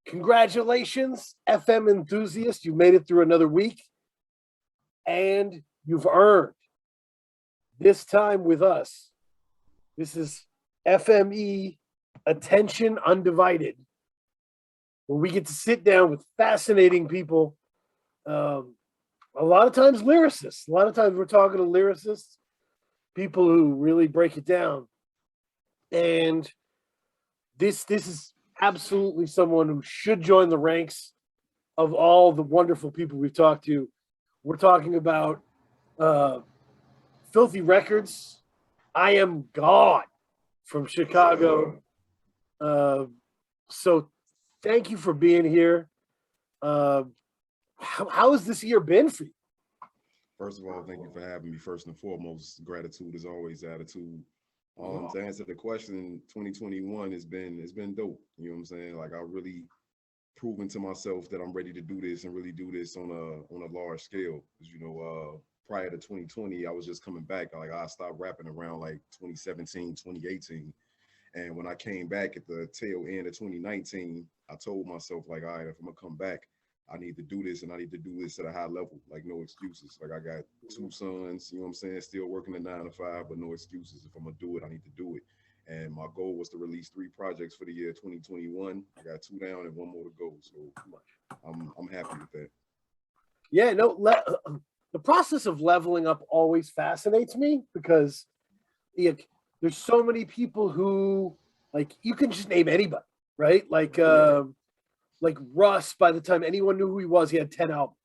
Congratulations, FM enthusiasts. You made it through another week, and you've earned this time with us. This is FME Attention Undivided, where we get to sit down with fascinating people. A lot of times lyricists. A lot of times we're talking to lyricists, people who really break it down. And this is absolutely someone who should join the ranks of all the wonderful people we've talked to. We're talking about Filthē Records, IAMGAWD from Chicago. So thank you for being here. How has this year been for you? First of all, thank you for having me. First and foremost, gratitude is always attitude. To answer the question, 2021 has been dope. You know what I'm saying? Like, I really proven to myself that I'm ready to do this and really do this on a large scale. Because, you know, prior to 2020, I was just coming back. Like, I stopped rapping around like 2017, 2018. And when I came back at the tail end of 2019, I told myself, like, all right, if I'm gonna come back, I need to do this, and I need to do this at a high level, like no excuses. Like, I got 2 sons, you know what I'm saying, still working a 9 to 5, but no excuses. If I'm gonna do it, I need to do it. And my goal was to release 3 projects for the year 2021. I got 2 down and 1 more to go. So I'm happy with that. Yeah, no, the process of leveling up always fascinates me because there's so many people who, like, you can just name anybody, right? Like Russ, by the time anyone knew who he was, he had 10 albums.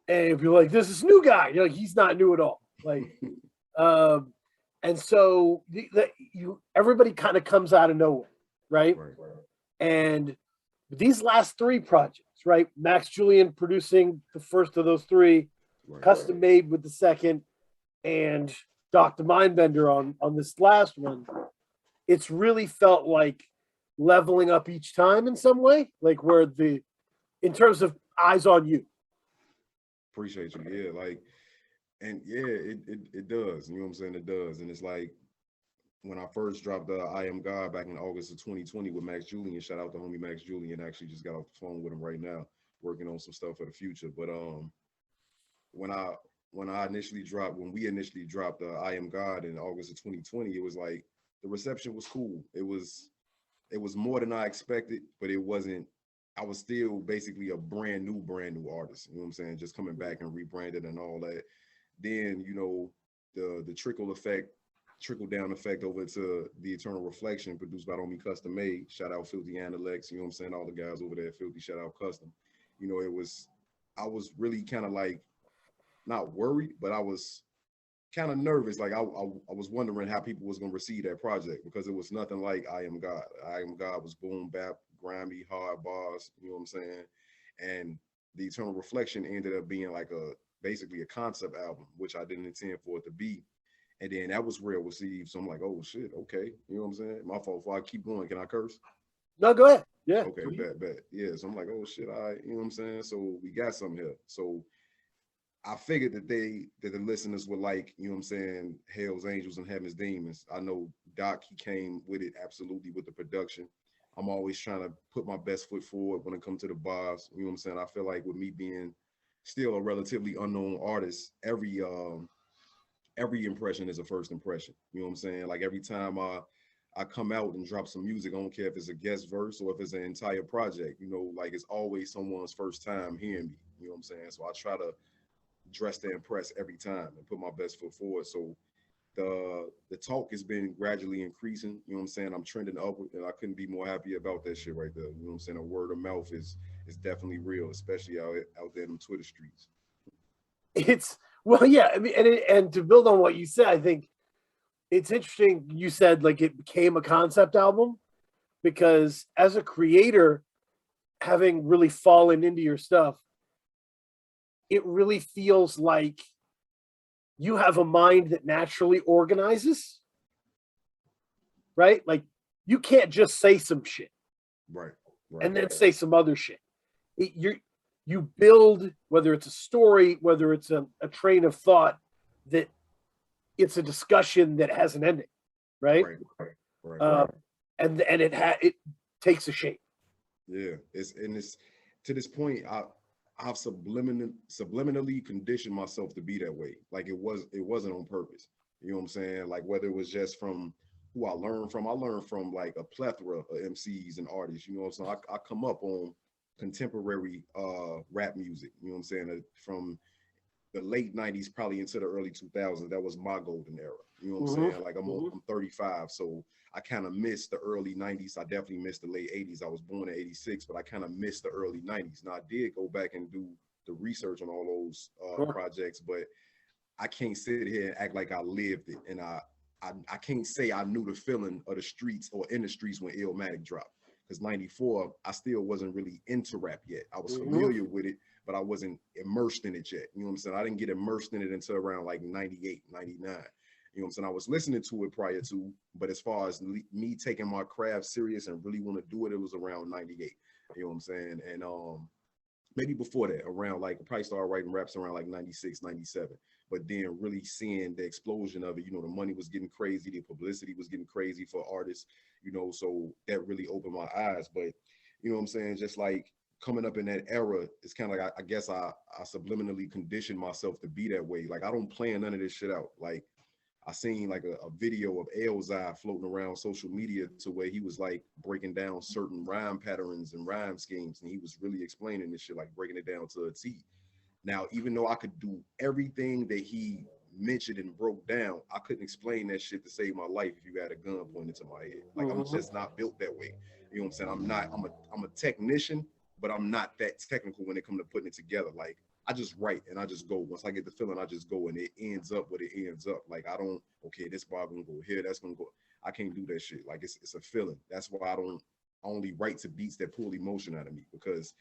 And if you're like, this is new guy, you're like, he's not new at all. Like, and so everybody kind of comes out of nowhere, right? And these last 3 projects, right? Max Julian producing the first of those 3, custom made with the second, and Dr. Mindbender on this last one. It's really felt like leveling up each time in some way, like where in terms of eyes on you. Appreciate you. Yeah, like, and yeah, it does. You know what I'm saying? It does. And it's like, when I first dropped IAMGAWD back in August of 2020 with Max Julian, shout out to homie Max Julian, actually just got off the phone with him right now, working on some stuff for the future. But when we initially dropped IAMGAWD in August of 2020, it was like, the reception was cool. It was more than I expected, but it wasn't. I was still basically a brand new artist. You know what I'm saying? Just coming back and rebranded and all that. Then, you know, the trickle down effect over to the Eternal Reflection, produced by homie Custom Made. Shout out Filthē Analects. You know what I'm saying? All the guys over there at Filthē. Shout out Custom. You know, I was really kind of like, not worried, but I was kind of nervous. Like, I was wondering how people was gonna receive that project, because it was nothing like IAMGAWD. IAMGAWD was boom bap, grimy, hard bars, you know what I'm saying? And the Eternal Reflection ended up being like basically a concept album, which I didn't intend for it to be. And then that was well received. So I'm like, oh shit, okay. You know what I'm saying? My fault. Before I keep going, can I curse? No, go ahead. Yeah. Okay, bet. Yeah, so I'm like, oh shit, all right, you know what I'm saying? So we got something here. So I figured that the listeners would like, you know what I'm saying, Hell's Angels and Heaven's Demons. I know Doc, he came with it absolutely with the production. I'm always trying to put my best foot forward when it comes to the bars. You know what I'm saying? I feel like with me being still a relatively unknown artist, every impression is a first impression. You know what I'm saying? Like, every time I come out and drop some music, I don't care if it's a guest verse or if it's an entire project, you know, like, it's always someone's first time hearing me. You know what I'm saying? So I try to dress to impress every time and put my best foot forward. So the talk has been gradually increasing. You know what I'm saying? I'm trending upward, and I couldn't be more happy about that shit right there. You know what I'm saying? The word of mouth is definitely real, especially out there in them Twitter streets. Well, yeah. I mean, and to build on what you said, I think it's interesting. You said, like, it became a concept album, because as a creator, having really fallen into your stuff, it really feels like you have a mind that naturally organizes, right? Like, you can't just say some shit, right. and then say some other shit. You build, whether it's a story, whether it's a train of thought, that it's a discussion that has an ending, right? Right. And it takes a shape. Yeah, it's to this point. I've subliminally conditioned myself to be that way. Like it wasn't on purpose. You know what I'm saying? Like whether it was just from who I learned from like a plethora of MCs and artists. You know what I'm saying? I come up on contemporary rap music. You know what I'm saying? From the late 90s probably into the early 2000s. That was my golden era. You know what I'm saying? Like I'm 35, so I kind of missed the early 90s. I definitely missed the late 80s. I was born in 86, but I kind of missed the early 90s. Now I did go back and do the research on all those projects, but I can't sit here and act like I lived it. And I can't say I knew the feeling of the streets or in the streets when Illmatic dropped. Because 94, I still wasn't really into rap yet. I was familiar with it, but I wasn't immersed in it yet. You know what I'm saying? I didn't get immersed in it until around like 98, 99. You know what I'm saying? I was listening to it prior to, but as far as me taking my craft serious and really want to do it, it was around 98. You know what I'm saying? And maybe before that, around like I probably started writing raps around like 96, 97. But then really seeing the explosion of it, you know, the money was getting crazy, the publicity was getting crazy for artists, you know, so that really opened my eyes. But you know what I'm saying? Just like coming up in that era, it's kind of like I guess I subliminally conditioned myself to be that way. Like I don't plan none of this shit out. Like I seen like a video of Elzai floating around social media to where he was like breaking down certain rhyme patterns and rhyme schemes, and he was really explaining this shit, like breaking it down to a T. Now, even though I could do everything that he mentioned and broke down, I couldn't explain that shit to save my life if you had a gun pointed to my head. Like I'm just not built that way. You know what I'm saying? I'm a technician, but I'm not that technical when it comes to putting it together. Like I just write and I just go. Once I get the feeling, I just go and it ends up what it ends up. Like I don't, okay, this bar gonna go here, that's gonna go. I can't do that shit. Like it's a feeling. That's why I only write to beats that pull emotion out of me, because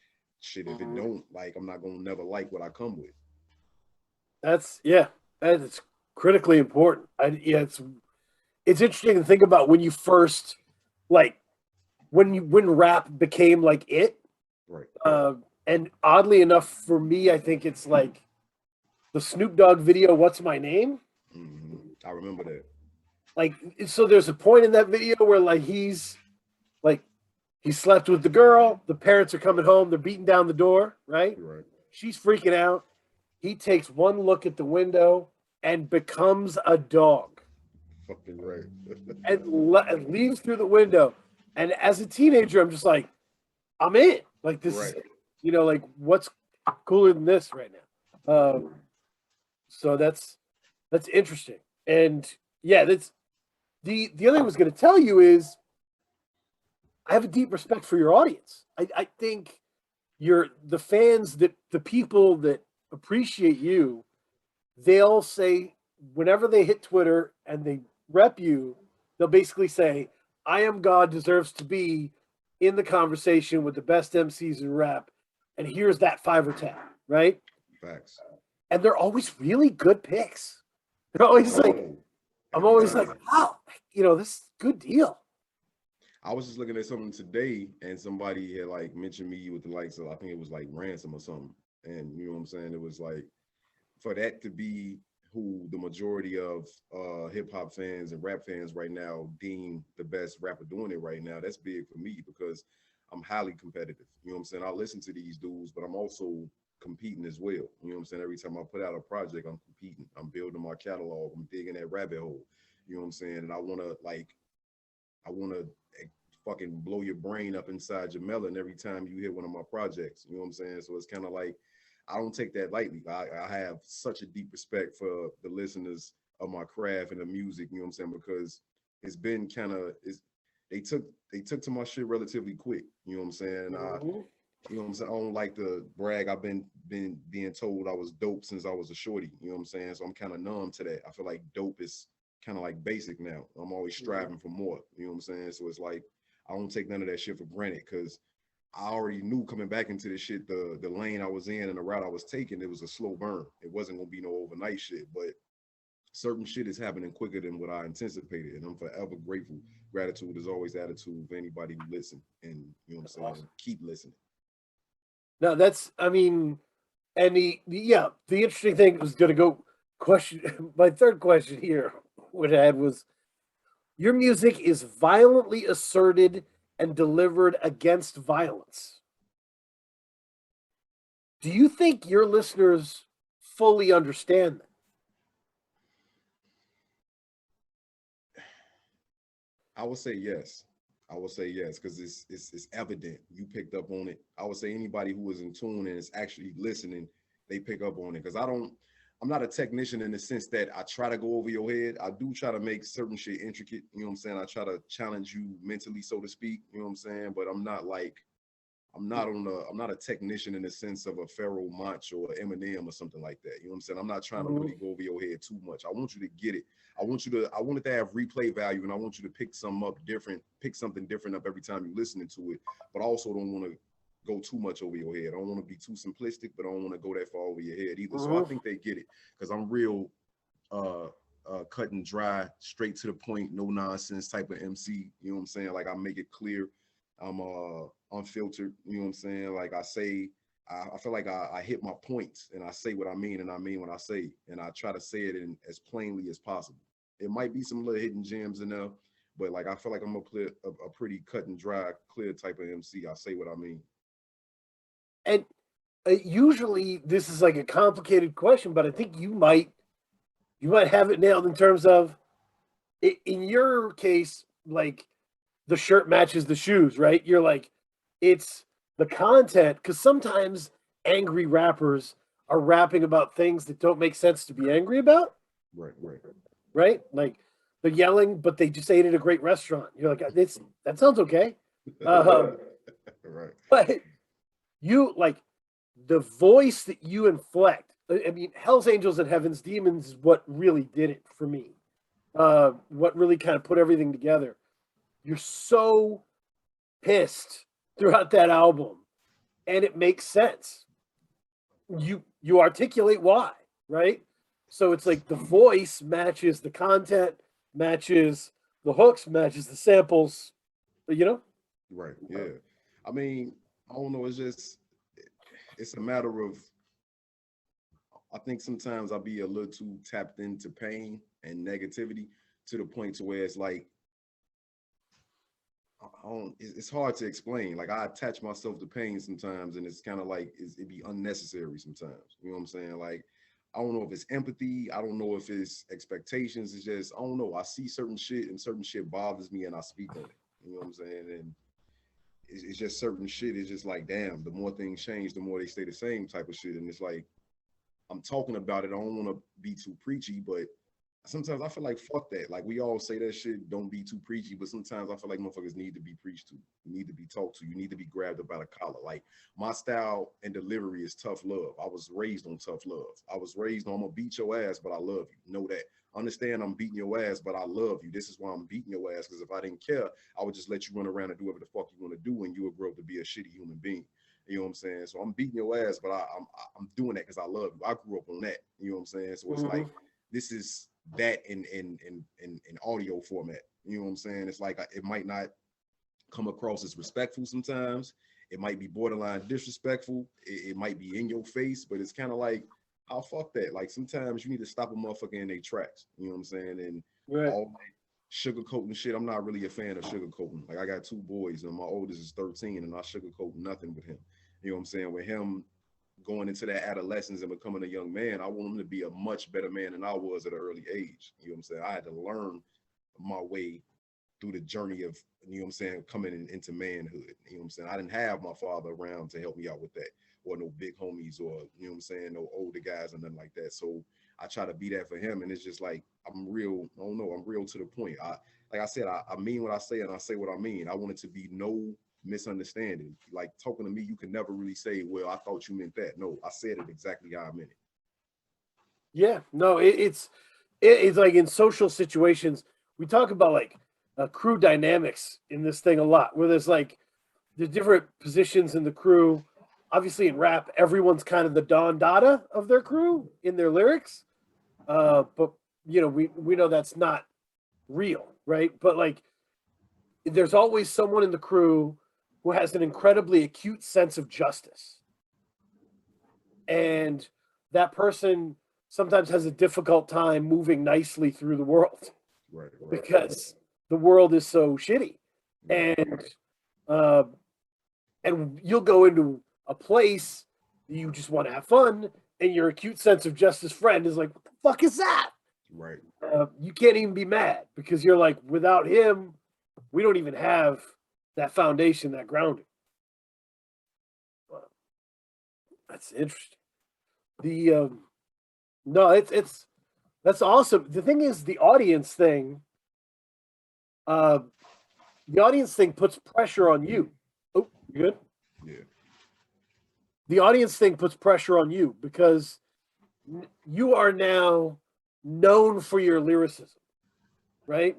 shit, if it don't, like I'm not gonna never like what I come with. That's critically important. It's interesting to think about when you first like when rap became like it. Right. And oddly enough, for me, I think it's like the Snoop Dogg video, "What's My Name?" I remember that. Like, so there's a point in that video where like he slept with the girl, the parents are coming home, they're beating down the door, right? Right. She's freaking out. He takes one look at the window and becomes a dog Fucking right. and leaves through the window. And as a teenager, I'm just like, I'm in. Like this is, like what's cooler than this right now? So that's interesting. And yeah, that's the other thing I was going to tell you is I have a deep respect for your audience. I think the fans, that the people that appreciate you, they'll say whenever they hit Twitter and they rep you, they'll basically say, IAMGAWD deserves to be in the conversation with the best MCs in rap. And here's that 5 or 10, right? Facts. And they're always really good picks. They're always I'm always like, wow, this is a good deal. I was just looking at something today, and somebody had like mentioned me with the likes of, I think it was like Ransom or something. And you know what I'm saying? It was like, for that to be who the majority of hip hop fans and rap fans right now deem the best rapper doing it right now, that's big for me, because I'm highly competitive. You know what I'm saying? I listen to these dudes, but I'm also competing as well. You know what I'm saying? Every time I put out a project, I'm competing. I'm building my catalog. I'm digging that rabbit hole. You know what I'm saying? And I want to fucking blow your brain up inside your melon every time you hit one of my projects. You know what I'm saying? So it's kind of like, I don't take that lightly. I have such a deep respect for the listeners of my craft and the music, you know what I'm saying? Because it's been kind of, they took to my shit relatively quick, you know what I'm saying? You know what I'm saying? I don't like to brag. I've been being told I was dope since I was a shorty, you know what I'm saying? So I'm kind of numb to that. I feel like dope is kind of like basic now. I'm always striving for more, you know what I'm saying? So it's like, I don't take none of that shit for granted, because I already knew coming back into this shit, the lane I was in and the route I was taking, it was a slow burn. It wasn't gonna be no overnight shit, but certain shit is happening quicker than what I anticipated, and I'm forever grateful. Gratitude is always attitude for anybody who listen, and you know what I'm saying. Awesome. Keep listening. No, and the interesting thing was going to go question. My third question here, what I had was, your music is violently asserted and delivered against violence. Do you think your listeners fully understand that? I would say yes. I would say yes, because it's evident. You picked up on it. I would say anybody who is in tune and is actually listening, they pick up on it. Because I'm not a technician in the sense that I try to go over your head. I do try to make certain shit intricate. You know what I'm saying? I try to challenge you mentally, so to speak. You know what I'm saying? But I'm not a technician in the sense of a Pharaoh Monch or Eminem or something like that. You know what I'm saying? I'm not trying to really go over your head too much. I want you to get it. I want it to have replay value, and I want you to pick something different up every time you're listening to it. But I also don't want to go too much over your head. I don't want to be too simplistic, but I don't want to go that far over your head either. So I think they get it, because I'm real cut and dry, straight to the point, no nonsense type of MC. You know what I'm saying? Like, I make it clear. I'm unfiltered. You know what I'm saying? Like, I feel like I hit my points, and I say what I mean, and I mean what I say, and I try to say it in as plainly as possible. It might be some little hidden gems in there, but like, I feel like I'm a pretty cut and dry, clear type of MC. I say what I mean. And usually this is like a complicated question, but I think you might have it nailed in terms of, in your case, like, the shirt matches the shoes, right? You're like, it's the content, because sometimes angry rappers are rapping about things that don't make sense to be angry about. Right? Like, they're yelling, but they just ate at a great restaurant. You're like, that sounds okay. Right. But you, like, the voice that you inflect, I mean, Hell's Angels and Heaven's Demons is what really did it for me. What really kind of put everything together. You're so pissed throughout that album, and it makes sense. You articulate why, right? So it's like the voice matches the content, matches the hooks, matches the samples, you know? Right. Yeah. I mean, I don't know. It's a matter of, I think sometimes I'll be a little too tapped into pain and negativity to the point to where it's like, it's hard to explain. Like, I attach myself to pain sometimes, and it's kind of like, it'd be unnecessary sometimes. You know what I'm saying? Like, I don't know if it's empathy. I don't know if it's expectations. It's just, I don't know. I see certain shit, and certain shit bothers me, and I speak on it. You know what I'm saying? And it's just certain shit. It's just like, damn, the more things change, the more they stay the same type of shit. And it's like, I'm talking about it. I don't want to be too preachy, but sometimes I feel like, fuck that. Like, we all say that shit, don't be too preachy, but sometimes I feel like motherfuckers need to be preached to. You need to be talked to. You need to be grabbed up by the collar. Like, my style and delivery is tough love. I was raised on tough love. I was raised on, I'm gonna beat your ass, but I love you. Know that. Understand, I'm beating your ass, but I love you. This is why I'm beating your ass, because if I didn't care, I would just let you run around and do whatever the fuck you want to do, and you would grow up to be a shitty human being. You know what I'm saying? So I'm beating your ass, but I'm doing that because I love you. I grew up on that. You know what I'm saying? So it's like, this is that in audio format. You know what I'm saying? It's like, it might not come across as respectful sometimes. It might be borderline disrespectful. It might be in your face, but it's kind of like, oh, fuck that. Like, sometimes you need to stop a motherfucker in their tracks. You know what I'm saying? And all that sugarcoating shit, I'm not really a fan of sugarcoating. Like, I got 2 boys, and my oldest is 13, and I sugarcoat nothing with him. You know what I'm saying? With him going into that adolescence and becoming a young man, I want him to be a much better man than I was at an early age. You know what I'm saying? I had to learn my way through the journey of, you know what I'm saying, coming into manhood. You know what I'm saying? I didn't have my father around to help me out with that, or no big homies, or, you know what I'm saying, no older guys or nothing like that. So I try to be that for him. And it's just like, I'm real, I don't know, I'm real to the point. Like I said, I mean what I say, and I say what I mean. I want it to be no misunderstanding. Like, talking to me, you can never really say, well, I thought you meant that. No, I said it exactly how I meant it. Yeah, no, it's like, in social situations, we talk about, like, crew dynamics in this thing a lot, where there's different positions in the crew. Obviously, in rap, everyone's kind of the Don Dada of their crew in their lyrics. But, you know, we know that's not real, right? But, like, there's always someone in the crew who has an incredibly acute sense of justice. And that person sometimes has a difficult time moving nicely through the world, Right. because the world is so shitty. And Uh, and you'll go into a place that you just want to have fun, and your acute sense of justice friend is like, what the fuck is that? Right. You can't even be mad because you're like, without him, we don't even have that foundation, that grounding. That's interesting. The no, it's that's awesome. The thing is, the audience thing. Uh, the audience thing puts pressure on you. Oh, you good? Yeah. The audience thing puts pressure on you because you are now known for your lyricism, right?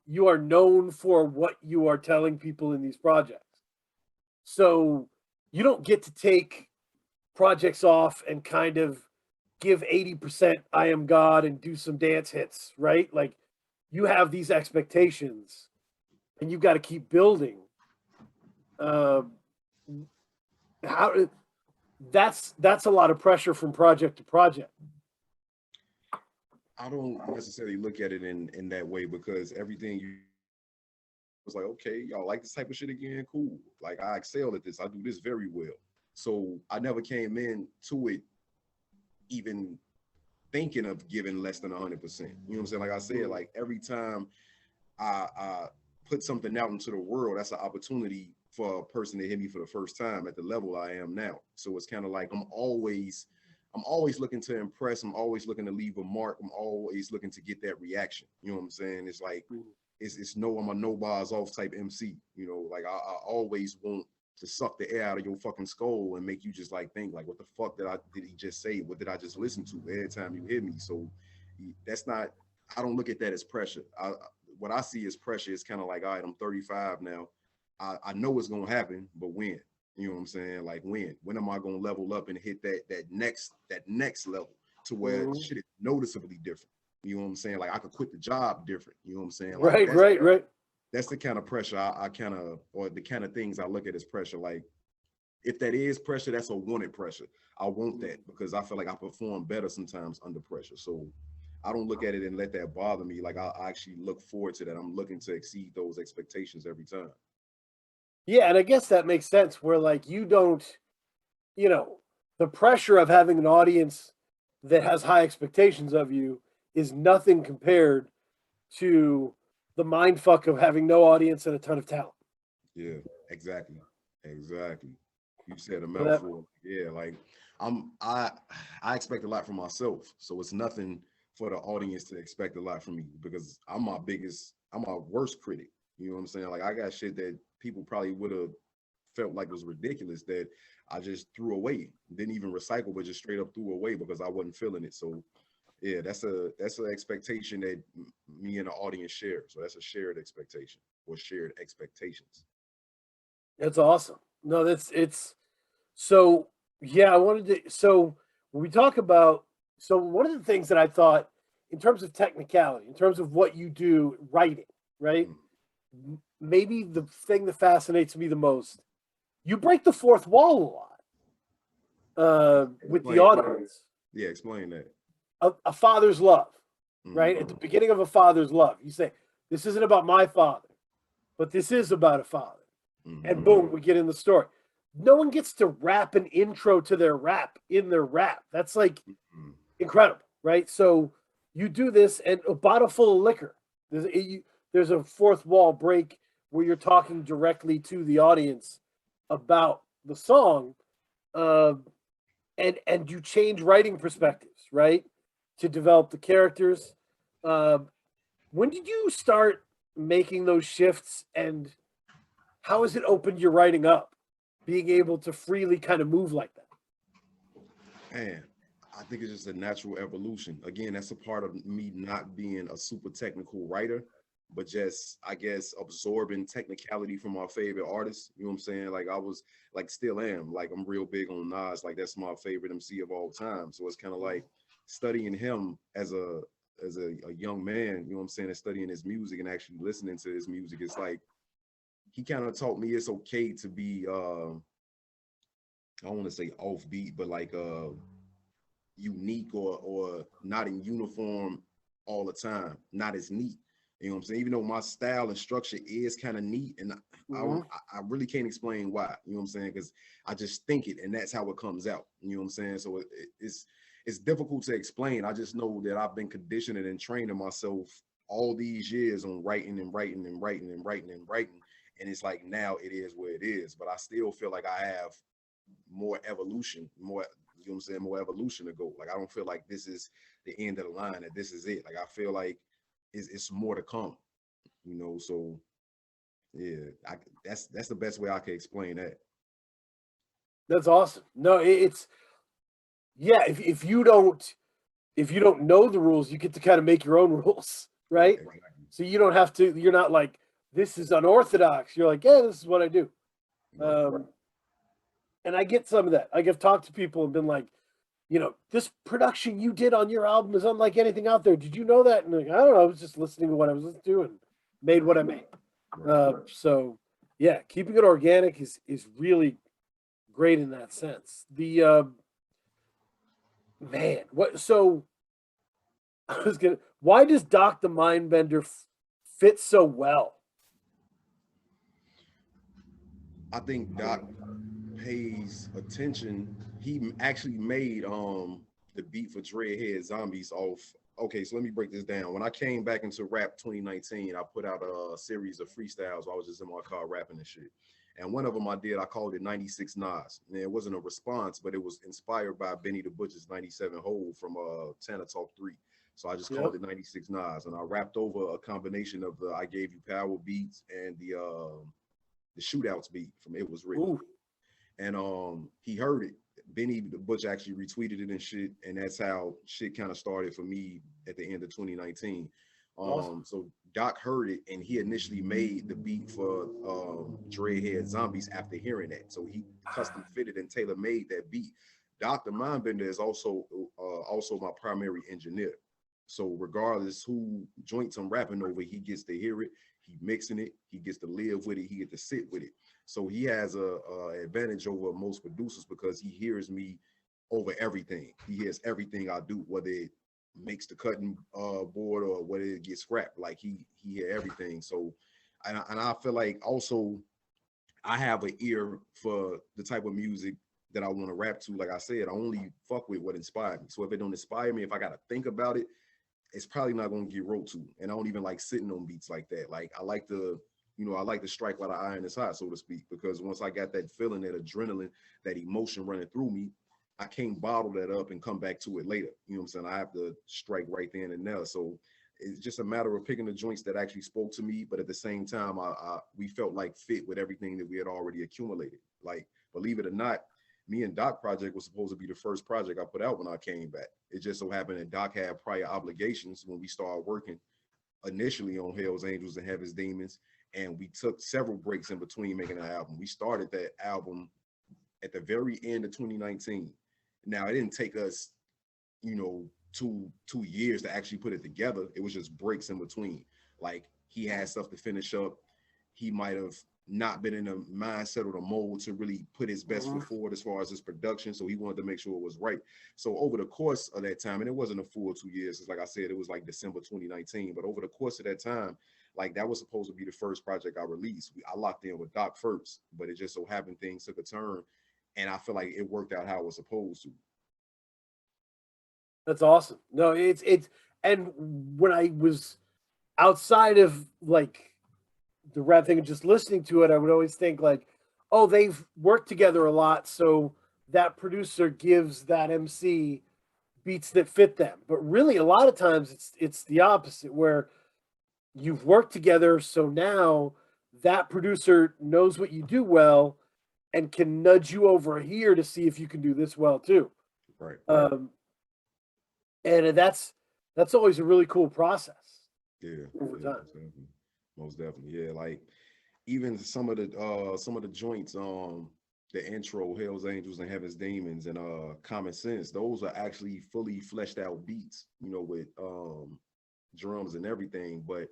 You are known for what you are telling people in these projects. So you don't get to take projects off and kind of give 80% I am God and do some dance hits, right? Like you have these expectations and you've got to keep building. Um, how that's a lot of pressure from project to project. I don't necessarily look at it in that way because everything you was like, okay, y'all like this type of shit again? Cool. Like I excel at this. I do this very well. So I never came in to it even thinking of giving less than 100%. You know what I'm saying? Like I said, like every time I put something out into the world, that's an opportunity for a person to hit me for the first time at the level I am now. So it's kind of like I'm always looking to impress. I'm always looking to leave a mark. I'm always looking to get that reaction. You know what I'm saying? It's like it's no, I'm a no bars off type MC. You know, like I always want to suck the air out of your fucking skull and make you just like think like, what the fuck did he just say? What did I just listen to every time you hear me? So that's not. I don't look at that as pressure. What I see as pressure is kind of like, all right, I'm 35 now. I know it's gonna happen, but when? You know what I'm saying? Like when? When am I gonna level up and hit that next level to where shit is noticeably different? You know what I'm saying? Like I could quit the job different. You know what I'm saying? Like Right. That's the kind of pressure I kind of, or the kind of things I look at as pressure. Like if that is pressure, that's a wanted pressure. I want that because I feel like I perform better sometimes under pressure. So I don't look at it and let that bother me. Like I actually look forward to that. I'm looking to exceed those expectations every time. Yeah, and I guess that makes sense where like you don't, you know, the pressure of having an audience that has high expectations of you is nothing compared to the mind fuck of having no audience and a ton of talent. Yeah, exactly. Exactly. You said a So that, mouthful. Yeah, like I'm I expect a lot from myself. So it's nothing for the audience to expect a lot from me because I'm my worst critic. You know what I'm saying? Like I got shit that people probably would have felt like was ridiculous that I just threw away. Didn't even recycle, but just straight up threw away because I wasn't feeling it. So yeah, that's an expectation that me and the audience share. So that's a shared expectation or shared expectations. that's awesome. No, that's it's so yeah, I wanted to so when we talk about so one of the things that I thought in terms of technicality, in terms of what you do writing, right? Mm. Maybe the thing that fascinates me the most, you break the fourth wall a lot with the Explain. audience. Yeah, explain that. A father's love, right? At the Mm-hmm. beginning of a father's love, you say, this isn't about my father, but this is about a father. And Mm-hmm. boom, we get in the story. No one gets to rap an intro to their rap in their rap. That's like Mm-hmm. incredible, right? So you do this, and a bottle full of liquor. There's a fourth wall break where you're talking directly to the audience about the song, uh, and you change writing perspectives, right, to develop the characters. Uh, when did you start making those shifts, and how has it opened your writing up, being able to freely kind of move like that? Man, I think it's just a natural evolution. Again, that's a part of me not being a super technical writer, but just I guess absorbing technicality from my favorite artists. You know what I'm saying? Like I was like still am. Like I'm real big on Nas. Like that's my favorite MC of all time. So it's kind of like studying him as a young man, you know what I'm saying, and studying his music and actually listening to his music. It's like he kind of taught me it's okay to be I don't want to say offbeat, but like unique or not in uniform all the time, not as neat. You know what I'm saying? Even though my style and structure is kind of neat, and Mhm. I really can't explain why. You know what I'm saying? Because I just think it, and that's how it comes out. You know what I'm saying? So it's difficult to explain. I just know that I've been conditioning and training myself all these years on writing and writing and writing and writing and writing, and it's like now it is where it is. But I still feel like I have more evolution, more, you know what I'm saying, more evolution to go. Like I don't feel like this is the end of the line, that this is it. Like I feel like it's more to come, you know. So yeah, that's the best way I can explain that. That's awesome. No, it's yeah. If you don't know the rules, you get to kind of make your own rules, Right, right? exactly. So you don't have to. You're not like this is unorthodox. You're like, yeah, this is what I do. Right. And I get some of that. Like I've talked to people and been like, this production you did on your album is unlike anything out there. Did you know that? And like, I don't know. I was just listening to what I was listening to and made what I made. So yeah, keeping it organic is really great in that sense. The man, what? So I was gonna. Why does Doc the Mindbender fit so well? I think Doc pays attention. He actually made the beat for Dreadhead Zombies off. Okay, so let me break this down. When I came back into rap 2019, I put out a series of freestyles. I was just in my car rapping and shit. And one of them I called it 96 Nas. And it wasn't a response, but it was inspired by Benny the Butcher's 97 Hole from Tana Talk 3. So I just called Yep. it 96 Nas. And I rapped over a combination of the I Gave You Power beats and the shootouts beat from It Was Written. Ooh. And he heard it. Benny the Butcher actually retweeted it and shit, and that's how shit kind of started for me at the end of 2019. Awesome. So Doc heard it, and he initially made the beat for Dreadhead Zombies after hearing that. So he custom fitted and tailor made that beat. Dr. Mindbender is also my primary engineer. So regardless who joints I'm rapping over, he gets to hear it, he mixing it, he gets to live with it, he gets to sit with it. So he has a advantage over most producers because he hears me over everything. He hears everything I do, whether it makes the cutting board or whether it gets scrapped. Like he hear everything. So and I feel like also I have an ear for the type of music that I want to rap to. Like I said, I only fuck with what inspired me. So if it don't inspire me, if I gotta think about it, it's probably not gonna get wrote to. And I don't even like sitting on beats like that. Like I like to, I like to strike while the iron is hot, so to speak, because once I got that feeling, that adrenaline, that emotion running through me, I can't bottle that up and come back to it later. You know what I'm saying? I have to strike right then and there. So it's just a matter of picking the joints that actually spoke to me, but at the same time, we felt like fit with everything that we had already accumulated. Like, believe it or not, me and Doc project was supposed to be the first project I put out when I came back. It just so happened that Doc had prior obligations when we started working initially on Hell's Angels and Heaven's Demons, and we took several breaks in between making an album. We started that album at the very end of 2019. Now it didn't take us, two years to actually put it together. It was just breaks in between. Like he had stuff to finish up. He might have not been in the mindset or the mold to really put his best foot forward as far as his production. So he wanted to make sure it was right. So over the course of that time, and it wasn't a full 2 years, it's like I said, it was like December 2019. But over the course of that time, like that was supposed to be the first project I released. I locked in with Doc first, but it just so happened things took a turn, and I feel like it worked out how it was supposed to. That's awesome. No, it's and when I was outside of like the rap thing and just listening to it, I would always think like, oh, they've worked together a lot, so that producer gives that MC beats that fit them. But really, a lot of times it's the opposite, where you've worked together, so now that producer knows what you do well and can nudge you over here to see if you can do this well too. Right. Um, and that's always a really cool process Yeah. over Yeah. time. Most definitely. Yeah. Like even some of the joints, the intro, Hell's Angels and Heaven's Demons and Common Sense, those are actually fully fleshed out beats, with drums and everything. But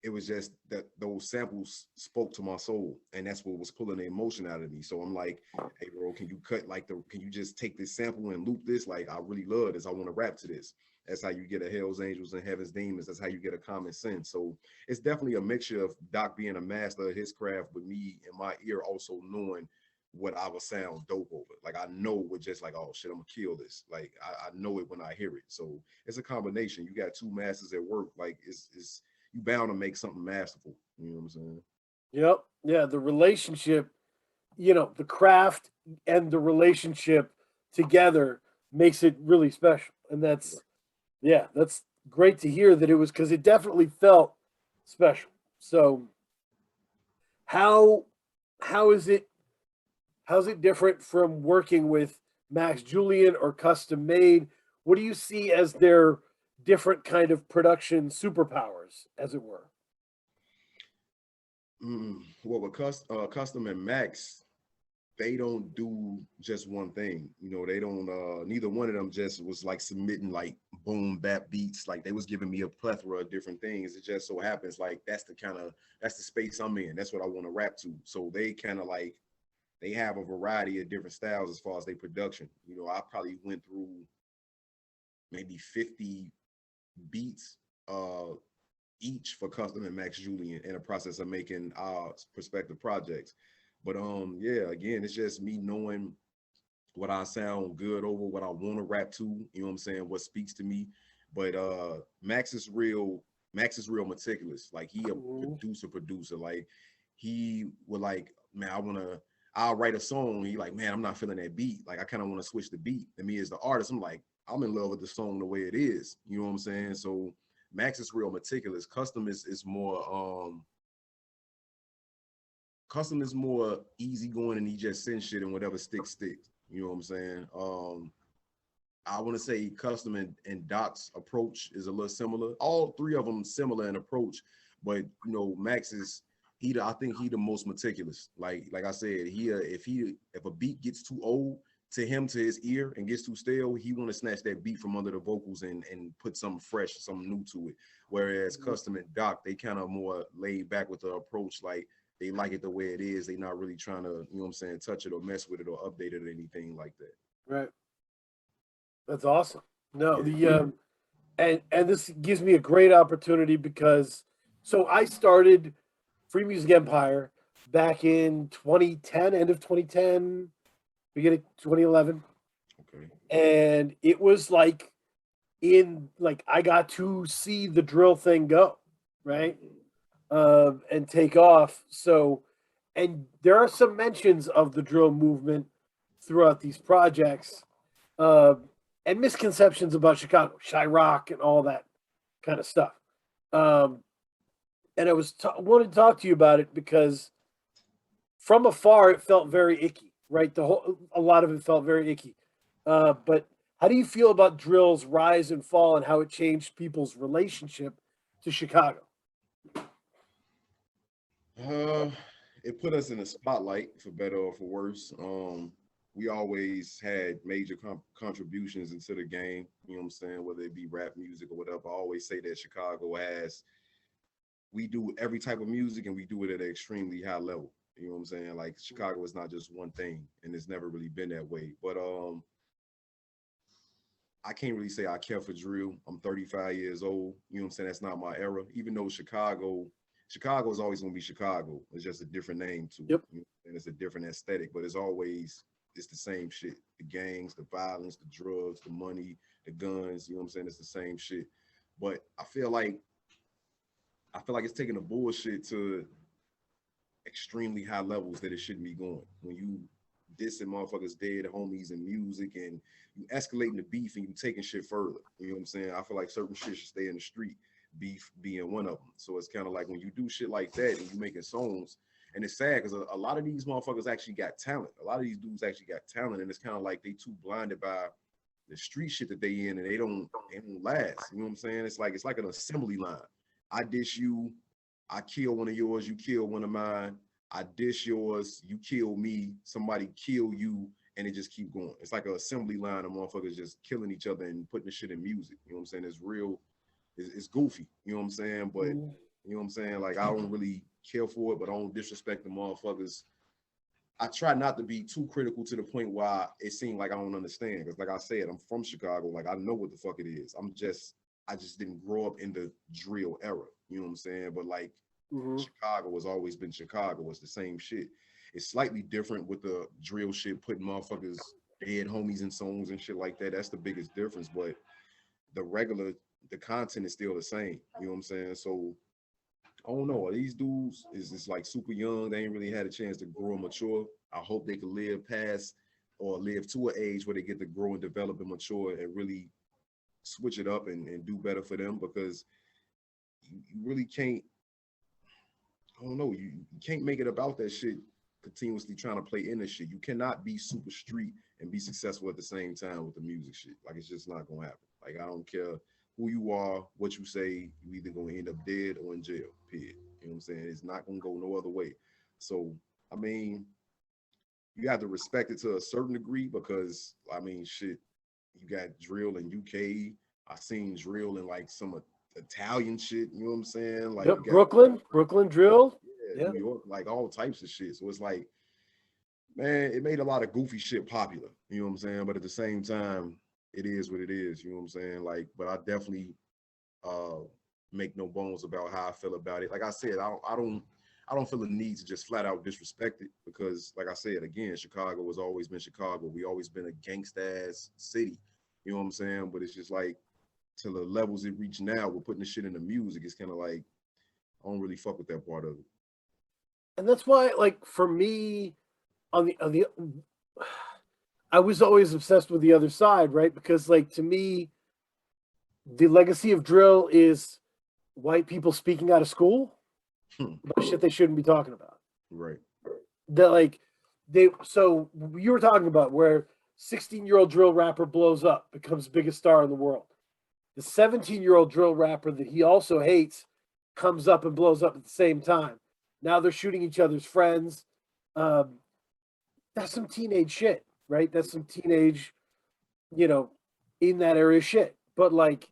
it was just that those samples spoke to my soul, and that's what was pulling the emotion out of me. So I'm like, hey bro, can you just take this sample and loop this? Like I really love this. I want to rap to this. That's how you get a Hell's Angels and Heaven's Demons. That's how you get a Common Sense. So it's definitely a mixture of Doc being a master of his craft, with me in my ear also knowing what I would sound dope over. Like I know what, just like, oh shit, I'm gonna kill this. Like I know it when I hear it. So it's a combination. You got two masters at work. Like it's you bound to make something masterful. You know what I'm saying? Yep. Yeah. The relationship, the craft and the relationship together makes it really special. And that's great to hear that it was, because it definitely felt special. So how how is it how's it different from working with Max Julian or Custom Made? What do you see as their different kind of production superpowers, as it were? Well, with Custom and Max, they don't do just one thing. You know, they don't neither one of them just was like submitting like boom bap beats. Like they was giving me a plethora of different things. It just so happens like that's the space I'm in. That's what I want to rap to. So they kind of like, they have a variety of different styles as far as their production. You know, I probably went through maybe 50 beats each for Custom and Max Julian in the process of making our prospective projects. But yeah, again, it's just me knowing what I sound good over, what I want to rap to, you know what I'm saying, what speaks to me. But Max is real meticulous. Like he a Mhm. producer. Like he would like, man, I'll write a song. He like, man, I'm not feeling that beat. Like I kind of want to switch the beat. And me as the artist, I'm like, I'm in love with the song the way it is. You know what I'm saying? So Max is real meticulous. Custom is more easygoing, and he just sends shit and whatever sticks. You know what I'm saying? I want to say Custom and Doc's approach is a little similar. All three of them similar in approach, but you know, Max is I think he the most meticulous. Like I said, if a beat gets too old to him, to his ear, and gets too stale, he want to snatch that beat from under the vocals and put something fresh, something new to it. Whereas Custom and Doc, they kind of more laid back with the approach, like they like it the way it is. They not really trying to, you know what I'm saying, touch it or mess with it or update it or anything like that. Right. That's awesome. No, Yeah. and this gives me a great opportunity because so I started Free Music Empire back in 2010, end of 2010, beginning 2011, Okay. and it was like I got to see the drill thing go, right? And take off. So, and there are some mentions of the drill movement throughout these projects, uh, and misconceptions about Chicago, Chirac, and all that kind of stuff. Um, and wanted to talk to you about it because from afar it felt very icky, right? A lot of it felt very icky. But how do you feel about drill's rise and fall and how it changed people's relationship to Chicago? Uh, it put us in the spotlight for better or for worse. We always had major contributions into the game. You know what I'm saying? Whether it be rap music or whatever. I always say that we do every type of music and we do it at an extremely high level. You know what I'm saying? Like Chicago is not just one thing, and it's never really been that way. But I can't really say I care for drill. I'm 35 years old. You know what I'm saying? That's not my era. Even though Chicago is always gonna be Chicago. It's just a different name to it. Yep. And it's a different aesthetic, but it's the same shit. The gangs, the violence, the drugs, the money, the guns, you know what I'm saying? It's the same shit. But I feel like it's taking the bullshit to extremely high levels that it shouldn't be going. When you dissing motherfuckers dead homies and music, and you escalating the beef and you taking shit further. You know what I'm saying? I feel like certain shit should stay in the street, beef being one of them. So it's kind of like when you do shit like that and you making songs, and it's sad because a lot of these motherfuckers actually got talent. A lot of these dudes actually got talent, and it's kind of like they too blinded by the street shit that they in, and they don't last. You know what I'm saying? It's like an assembly line. I dish you, I kill one of yours, you kill one of mine. I dish yours, you kill me, somebody kill you, and it just keep going. It's like an assembly line of motherfuckers just killing each other and putting the shit in music. You know what I'm saying? It's real, it's goofy. You know what I'm saying? But Mhm. you know what I'm saying? Like I don't really care for it, but I don't disrespect the motherfuckers I try not to be too critical to the point where it seemed like I don't understand. Because like I said, I'm from Chicago. Like I know what the fuck it is. I just didn't grow up in the drill era. You know what I'm saying? But like Chicago has always been Chicago. It's the same shit. It's slightly different with the drill shit, putting motherfuckers dead homies in songs and shit like that. That's the biggest difference. But the content is still the same. You know what I'm saying? So I don't know. These dudes is like super young. They ain't really had a chance to grow and mature. I hope they can live past or live to an age where they get to grow and develop and mature and really switch it up and do better for them, because you really can't, I don't know, you can't make it about that shit continuously trying to play in this shit. You cannot be super street and be successful at the same time with the music shit. Like it's just not gonna happen. Like I don't care who you are, what you say, you either gonna end up dead or in jail, period. You know what I'm saying? It's not gonna go no other way. So I mean, you have to respect it to a certain degree, because I mean shit, you got drill in UK. I seen drill in like some Italian shit, you know what I'm saying? Like Yep, you got Brooklyn drill. New York, like all types of shit. So it's like, man, it made a lot of goofy shit popular, you know what I'm saying? But at the same time, it is what it is, you know what I'm saying? Like, but I definitely uh make no bones about how I feel about it. Like I said, I don't feel the need to just flat out disrespect it, because like I said, again, Chicago has always been Chicago. We always been a gangsta ass city, you know what I'm saying? But it's just like, to the levels it reached now, we're putting the shit in the music. It's kind of like, I don't really fuck with that part of it. And that's why, like, for me, on the I was always obsessed with the other side, right? Because, like, to me, the legacy of drill is white people speaking out of school about shit they shouldn't be talking about. Right. That, like, so you were talking about where 16-year-old drill rapper blows up, becomes biggest star in the world. The 17-year-old drill rapper that he also hates comes up and blows up at the same time. Now they're shooting each other's friends. Um, that's some teenage shit, right? That's some teenage, you know, in that area shit. But like,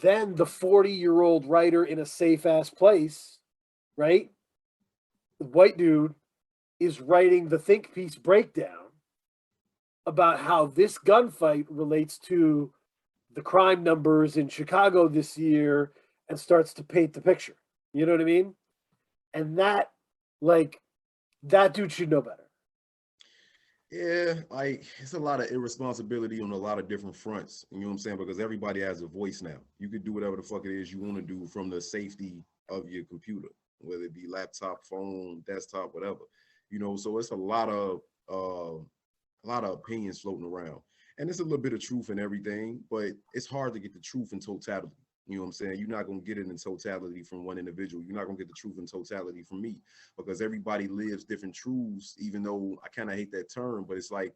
then the 40-year-old writer in a safe ass place, right? The white dude is writing the think piece breakdown about how this gunfight relates to the crime numbers in Chicago this year, and starts to paint the picture. You know what I mean? And that, like, that dude should know better. Yeah, like it's a lot of irresponsibility on a lot of different fronts. You know what I'm saying? Because everybody has a voice now. You could do whatever the fuck it is you want to do from the safety of your computer, whether it be laptop, phone, desktop, whatever. You know, so it's a lot of opinions floating around. And there's a little bit of truth in everything, but it's hard to get the truth in totality. You know what I'm saying? You're not going to get it in totality from one individual. You're not going to get the truth in totality from me, because everybody lives different truths, even though I kind of hate that term, but it's like,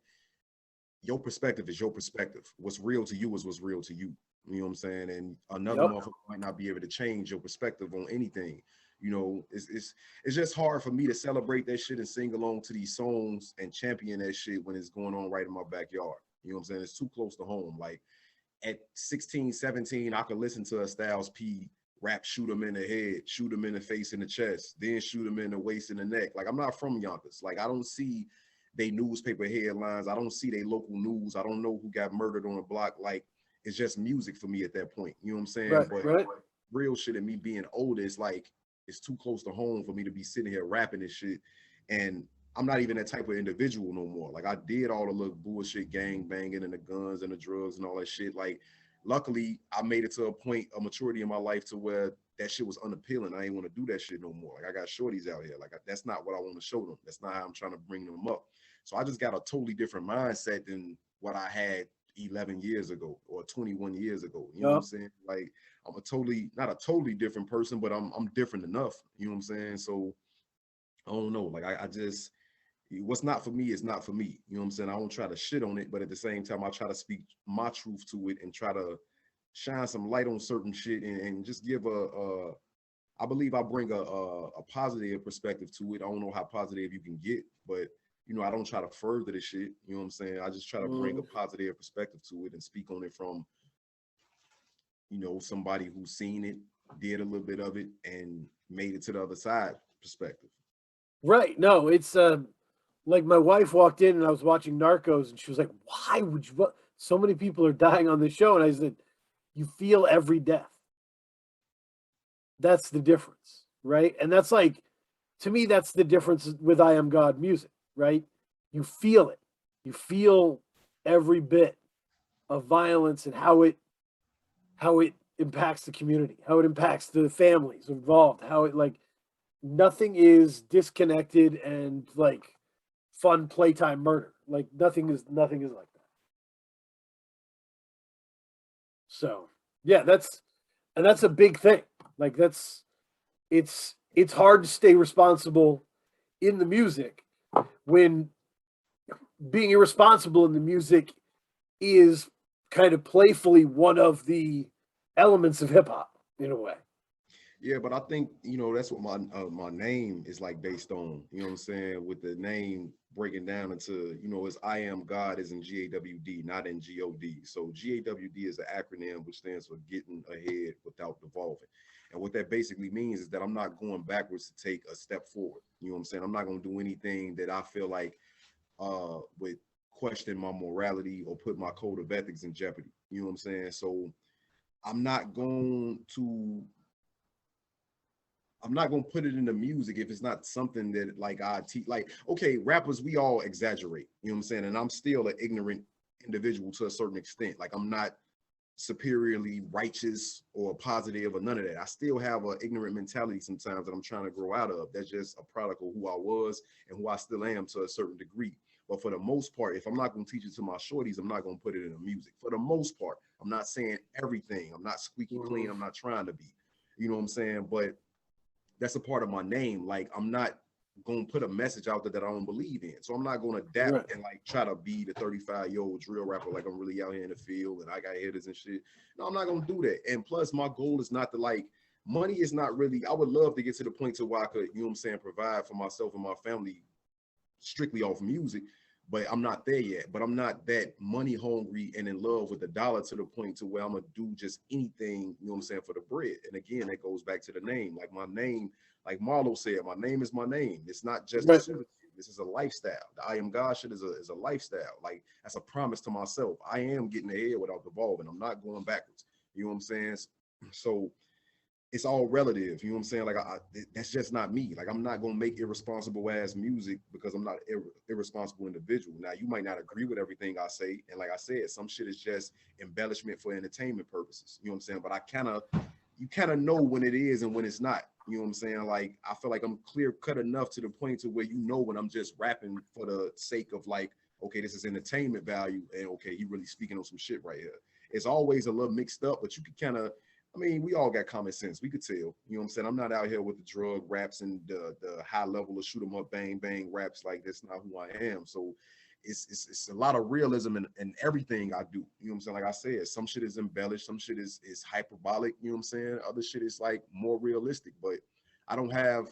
your perspective is your perspective. What's real to you is what's real to you. You know what I'm saying? And another Yep. motherfucker might not be able to change your perspective on anything. You know, it's just hard for me to celebrate that shit and sing along to these songs and champion that shit when it's going on right in my backyard. You know what I'm saying? It's too close to home. Like at 16, 17, I could listen to a Styles P rap, shoot him in the head, shoot him in the face and the chest, then shoot him in the waist and the neck. Like I'm not from Yonkers. Like I don't see they newspaper headlines. I don't see they local news. I don't know who got murdered on the block. Like it's just music for me at that point. You know what I'm saying? Right, But right. real shit and me being older, it's like it's too close to home for me to be sitting here rapping this shit. And I'm not even that type of individual no more. Like I did all the little bullshit gang banging and the guns and the drugs and all that shit. Like luckily I made it to a point of maturity in my life to where that shit was unappealing. I ain't want to do that shit no more. Like I got shorties out here. Like that's not what I want to show them. That's not how I'm trying to bring them up. So I just got a totally different mindset than what I had 11 years ago or 21 years ago. You know what I'm Yep. saying? Like I'm a totally, not a totally different person, but I'm different enough. You know what I'm saying? So I don't know. Like I just, what's not for me is not for me. You know what I'm saying? I don't try to shit on it, but at the same time, I try to speak my truth to it and try to shine some light on certain shit and just give I believe I bring a positive perspective to it. I don't know how positive you can get, but you know, I don't try to further the shit. You know what I'm saying? I just try to bring a positive perspective to it and speak on it from, you know, somebody who's seen it, did a little bit of it, and made it to the other side perspective. Right. No, it's like my wife walked in and I was watching Narcos and she was like, "Why would you? So many people are dying on this show." And I said, "You feel every death. That's the difference, right?" And that's like, to me, that's the difference with I Am God music, right? You feel it. You feel every bit of violence and how it impacts the community, how it impacts the families involved, how it like nothing is disconnected and like fun playtime murder. Like nothing is like that. So yeah, that's a big thing. Like it's hard to stay responsible in the music when being irresponsible in the music is kind of playfully one of the elements of hip hop in a way. Yeah, but I think that's what my name is like based on. You know what I'm saying? With the name breaking down into it's I am God is in GAWD, not in GOD. So GAWD is an acronym which stands for getting ahead without devolving. And what that basically means is that I'm not going backwards to take a step forward. You know what I'm saying? I'm not going to do anything that I feel like would question my morality or put my code of ethics in jeopardy. You know what I'm saying? So I'm not going to I'm not gonna put it in the music if it's not something that like I teach. Like, okay, rappers, we all exaggerate, you know what I'm saying? And I'm still an ignorant individual to a certain extent. Like, I'm not superiorly righteous or positive or none of that. I still have an ignorant mentality sometimes that I'm trying to grow out of. That's just a product of who I was and who I still am to a certain degree. But for the most part, if I'm not going to teach it to my shorties, I'm not going to put it in the music. For the most part, I'm not saying everything. I'm not squeaky clean. I'm not trying to be. You know what I'm saying? But that's a part of my name. Like, I'm not gonna put a message out there that I don't believe in. So I'm not gonna Right. adapt and like try to be the 35-year-old drill rapper like I'm really out here in the field and I got hitters and shit. No, I'm not gonna do that. And plus my goal is not to like money is not really I would love to get to the point to where I could, you know what I'm saying, provide for myself and my family strictly off music, but I'm not there yet. But I'm not that money hungry and in love with the dollar to the point to where I'm gonna do just anything, you know what I'm saying, for the bread. And again, that goes back to the name. Like my name, like Marlo said, my name is my name. It's not just a Right. pseudonym. This is a lifestyle. The I am God shit is a lifestyle. Like that's a promise to myself. I am getting ahead without devolving. I'm not going backwards. You know what I'm saying? So it's all relative. You know what I'm saying? Like that's just not me. Like I'm not gonna make irresponsible ass music because I'm not an irresponsible individual. Now you might not agree with everything I say, and like I said, some shit is just embellishment for entertainment purposes. You know what I'm saying? But you kind of know when it is and when it's not. You know what I'm saying? Like I feel like I'm clear cut enough to the point to where when I'm just rapping for the sake of like, okay, this is entertainment value, and okay, he really speaking on some shit right here. It's always a little mixed up, but you can kind of I mean, we all got common sense. We could tell. You know what I'm saying? I'm not out here with the drug raps and the high level of shoot 'em up, bang bang raps. Like that's not who I am. So it's a lot of realism in everything I do. You know what I'm saying? Like I said, some shit is embellished, some shit is hyperbolic. You know what I'm saying? Other shit is like more realistic. But I don't have.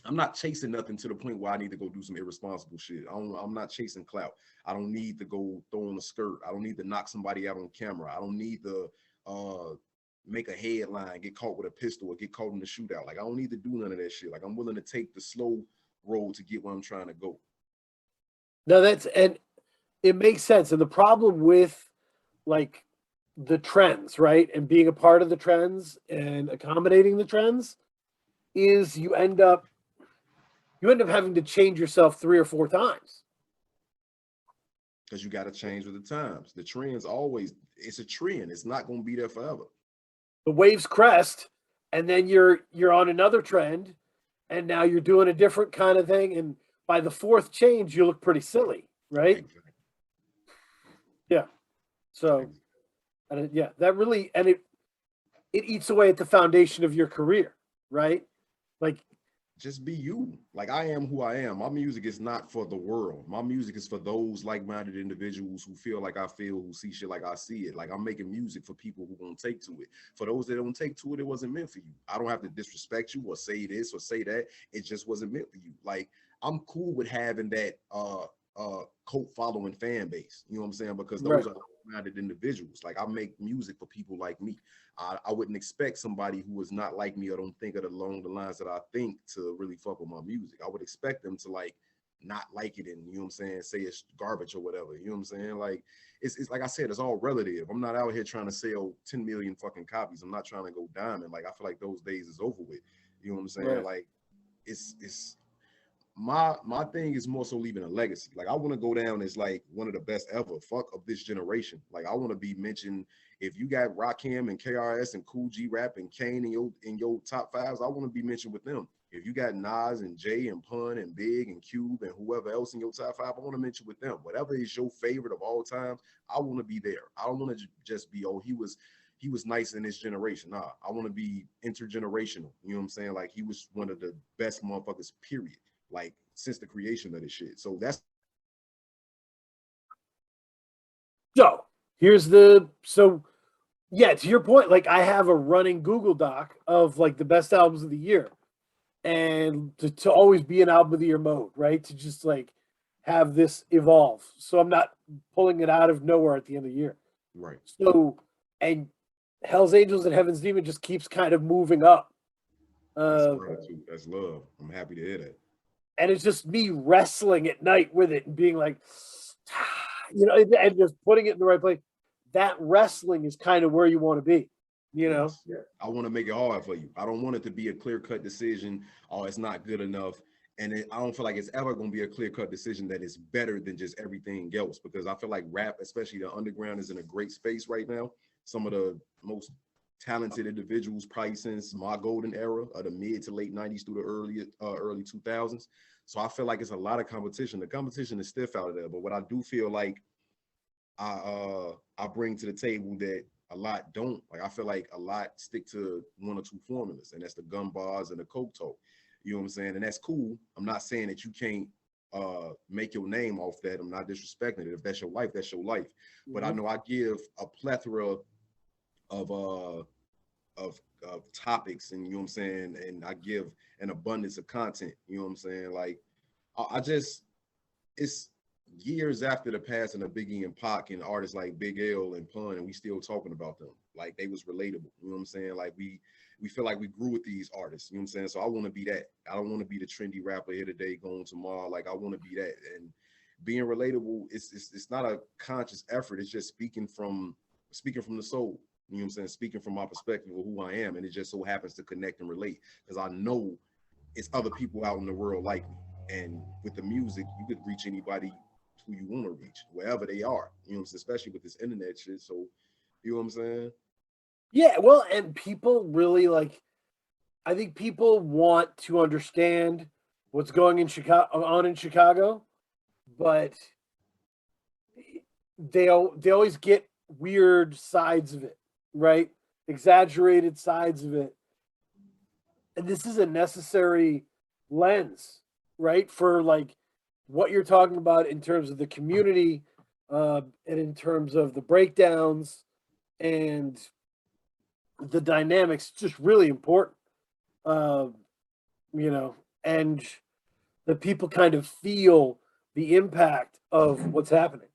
I'm not chasing nothing to the point where I need to go do some irresponsible shit. I'm not chasing clout. I don't need to go throw on a skirt. I don't need to knock somebody out on camera. I don't need to uh make a headline, get caught with a pistol, or get caught in the shootout. Like I don't need to do none of that shit. Like I'm willing to take the slow road to get where I'm trying to go. No, and it makes sense. And the problem with like the trends, right? And being a part of the trends and accommodating the trends is you end up having to change yourself 3 or 4 times. Because you got to change with the times. The trend's always it's a trend. It's not gonna be there forever. The waves crest, and then you're on another trend, and now you're doing a different kind of thing. And by the fourth change, you look pretty silly, right? Exactly. Yeah. So, and yeah, that really and it eats away at the foundation of your career, right? Like, Just be you. Like I am who I am. My music is not for the world. My music is for those like-minded individuals who feel like I feel, who see shit like I see it. Like I'm making music for people who won't take to it. For those that don't take to it, it wasn't meant for you. I don't have to disrespect you or say this or say that. It just wasn't meant for you. Like I'm cool with having that cult following fan base. You know what I'm saying? Because those Right. are like-minded individuals. Like I make music for people like me. I wouldn't expect somebody who is not like me or don't think along the lines that I think to really fuck with my music. I would expect them to like not like it and, you know what I'm saying, say it's garbage or whatever. You know what I'm saying? Like it's like I said, it's all relative. I'm not out here trying to sell 10 million fucking copies. I'm not trying to go diamond. Like I feel like those days is over with. You know what I'm saying? Right. Like it's my thing is more so leaving a legacy. Like I want to go down as like one of the best ever fuck of this generation. Like I want to be mentioned. If you got Rakim and KRS and Cool G Rap and Kane in your top fives, I want to be mentioned with them. If you got Nas and Jay and Pun and Big and Cube and whoever else in your top five, I want to mention with them. Whatever is your favorite of all time, I want to be there. I don't want to just be, oh, he was nice in this generation. Nah, I want to be intergenerational. You know what I'm saying? Like he was one of the best motherfuckers, period. Like since the creation of this shit. So that's so yeah, to your point, like I have a running Google Doc of like the best albums of the year, and to always be in album of the year mode, right? To just like have this evolve. So I'm not pulling it out of nowhere at the end of the year. right. So, and Hell's Angels and Heaven's Demon just keeps kind of moving up. That's gratitude. That's love. I'm happy to hear that. And it's just me wrestling at night with it and being like, you know, and just putting it in the right place. That wrestling is kind of where you want to be, you know? Yes. Yeah. I want to make it hard for you. I don't want it to be a clear-cut decision. Oh, it's not good enough. And I don't feel like it's ever going to be a clear-cut decision that is better than just everything else. Because I feel like rap, especially the underground, is in a great space right now. Some of the most talented individuals, probably since my golden era of the mid to late 90s through the early 2000s. So I feel like it's a lot of competition. The competition is stiff out of there. But what I do feel like I bring to the table that a lot don't. Like I feel like a lot stick to one or two formulas, and that's the gun bars and the coke talk. You know what I'm saying? And that's cool. I'm not saying that you can't make your name off that. I'm not disrespecting it. If that's your life, that's your life. But I know I give a plethora of topics, and you know what I'm saying, and I give an abundance of content. You know what I'm saying? Like I just it's years after the passing of Biggie and Pac and artists like Big L and Pun, and we still talking about them. Like they was relatable. You know what I'm saying? Like we feel like we grew with these artists. You know what I'm saying? So I want to be that. I don't want to be the trendy rapper here today, going tomorrow. Like I want to be that. And being relatable, it's not a conscious effort. It's just speaking from the soul. You know what I'm saying? Speaking from my perspective of who I am, and it just so happens to connect and relate because I know it's other people out in the world like me. And with the music, you could reach anybody who you want to reach, wherever they are. You know what I'm saying? Especially with this internet shit. So, you know what I'm saying? Yeah, well, and people really like, I think people want to understand what's going in Chicago, but they always get weird sides of it, right? Exaggerated sides of it. And this is a necessary lens, right? For like what you're talking about in terms of the community and in terms of the breakdowns and the dynamics, just really important, you know, and the people kind of feel the impact of what's happening.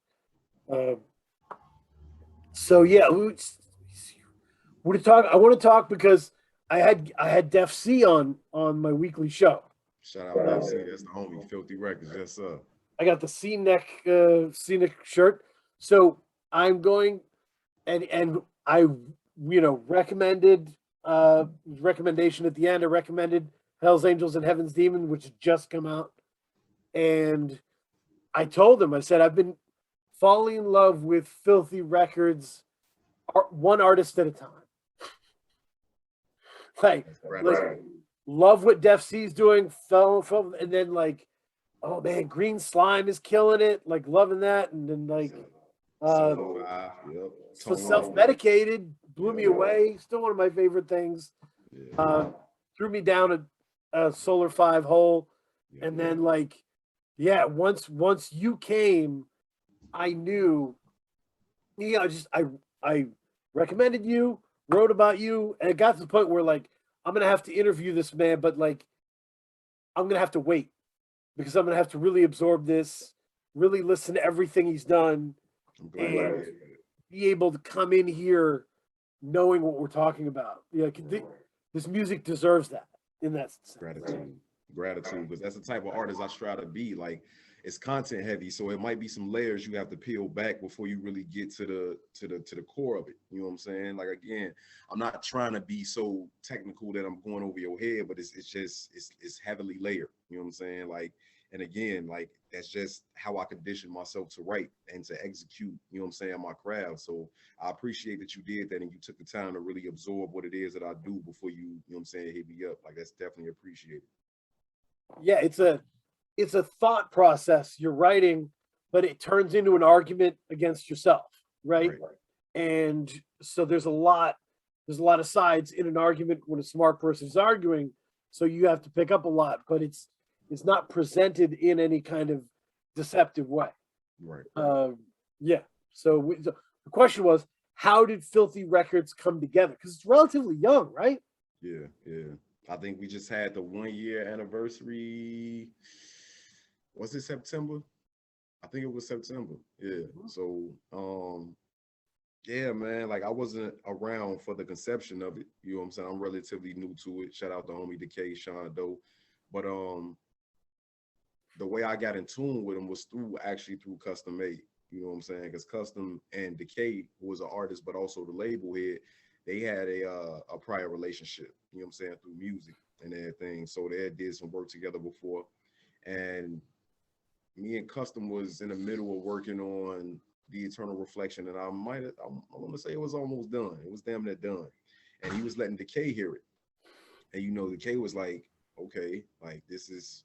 So yeah, we talk. I want to talk because I had Def C on my weekly show. Shout out FC. That's the homie. Filthē Records. Yes, sir. I got the C neck shirt. So I'm going, and I recommended recommendation at the end. I recommended Hell's Angels and Heaven's Demon, which had just come out, and I told him, I said, I've been falling in love with Filthē Records, one artist at a time. like love what Def C's doing, and then like, oh man, Green Slime is killing it, like loving that, and then like for Self-Medicated blew me away, still one of my favorite things. Threw me down a Solar 5 hole, and then like, yeah, once you came, I knew, I recommended you, wrote about you, and it got to the point where like, I'm gonna have to interview this man, but like, I'm gonna have to wait because I'm gonna have to really absorb this, really listen to everything he's done, I'm glad and to hear that. be able to come in here knowing what we're talking about. Yeah, this music deserves that in that sense. Gratitude, because that's the type of artist I try to be. Like, it's content heavy, so it might be some layers you have to peel back before you really get to the core of it. You know what I'm saying? Like, again, I'm not trying to be so technical that I'm going over your head, but it's heavily layered. You know what I'm saying? Like, and again, like, that's just how I condition myself to write and to execute, you know what I'm saying, my craft. So I appreciate that you did that and you took the time to really absorb what it is that I do before you know what I'm saying, hit me up. Like, that's definitely appreciated. Yeah, it's a thought process. You're writing, but it turns into an argument against yourself, right? Right. And so there's a lot of sides in an argument when a smart person's arguing. So you have to pick up a lot, but it's not presented in any kind of deceptive way. Right. Yeah. So the question was, how did Filthē Records come together? Because it's relatively young, right? Yeah, yeah. I think we just had the 1 year anniversary. Was it September? I think it was September. Yeah. So yeah, man, like, I wasn't around for the conception of it. You know what I'm saying? I'm relatively new to it. Shout out to homie Decay, Sean Doe. But the way I got in tune with him was through Custom Made. You know what I'm saying? Because Custom and Decay, who was an artist but also the label head, they had a prior relationship, you know what I'm saying, through music and everything. So they had did some work together before. And me and Custom was in the middle of working on The Eternal Reflection, and I want to say it was almost done. It was damn near done. And he was letting Decay hear it. And you know, Decay was like, okay, like, this is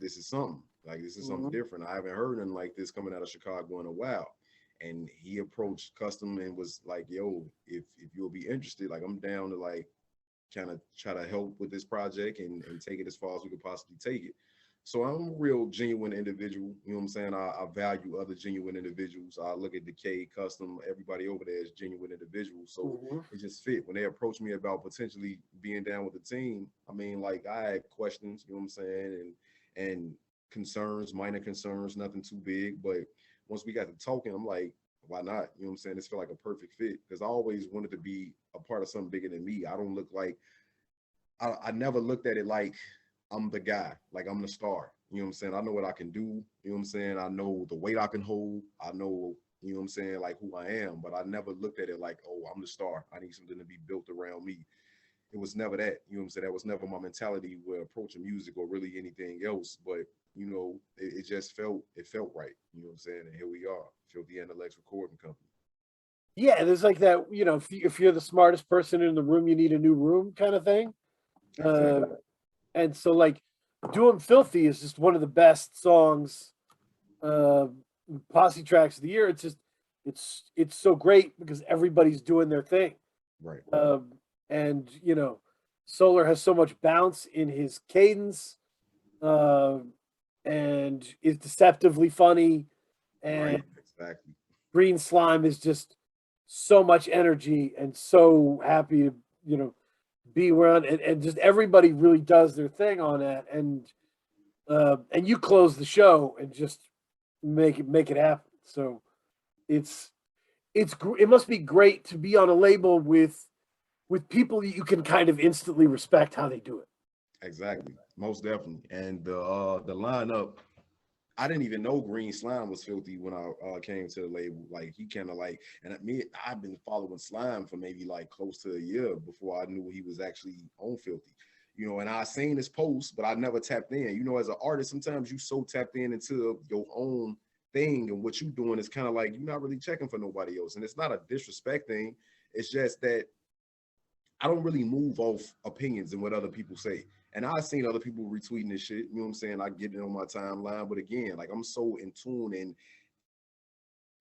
something. Like, this is something different. I haven't heard nothing like this coming out of Chicago in a while. And he approached Custom and was like, yo, if you'll be interested, like, I'm down to, like, kind of try to help with this project and take it as far as we could possibly take it. So I'm a real genuine individual. You know what I'm saying? I value other genuine individuals. I look at Decay, Custom, everybody over there as genuine individuals. So it just fit. When they approached me about potentially being down with the team, I mean, like, I had questions, you know what I'm saying? And concerns, minor concerns, nothing too big. But once we got to talking, I'm like, why not? You know what I'm saying? This felt like a perfect fit because I always wanted to be a part of something bigger than me. I don't look like, I never looked at it like I'm the guy, like I'm the star. You know what I'm saying? I know what I can do. You know what I'm saying? I know the weight I can hold. I know, you know what I'm saying, like, who I am. But I never looked at it like, oh, I'm the star. I need something to be built around me. It was never that. You know what I'm saying? That was never my mentality with approaching music or really anything else. But, you know, it just it felt right. You know what I'm saying? And here we are, Filthē Analects Recording Company. Yeah, there's like that, you know, if you're the smartest person in the room, you need a new room kind of thing. Exactly. And so, like, doing Filthē is just one of the best songs, posse tracks of the year. It's just, it's so great because everybody's doing their thing. Right. And, you know, Solar has so much bounce in his cadence, and is deceptively funny. And Right. Exactly. Green Slime is just so much energy and so happy to, you know, be around, and just everybody really does their thing on that. And you close the show and just make it happen. So it must be great to be on a label with people that you can kind of instantly respect how they do it. Exactly. Most definitely. And the lineup, I didn't even know Green Slime was Filthē when I came to the label. Like, he kind of like, and I've been following Slime for maybe like close to a year before I knew he was actually on Filthē. You know, and I seen his post, but I never tapped in. You know, as an artist, sometimes you so tapped into your own thing, and what you doing is kind of like you're not really checking for nobody else. And it's not a disrespect thing. It's just that I don't really move off opinions and what other people say. And I've seen other people retweeting this shit. You know what I'm saying? I get it on my timeline. But again, like, I'm so in tune and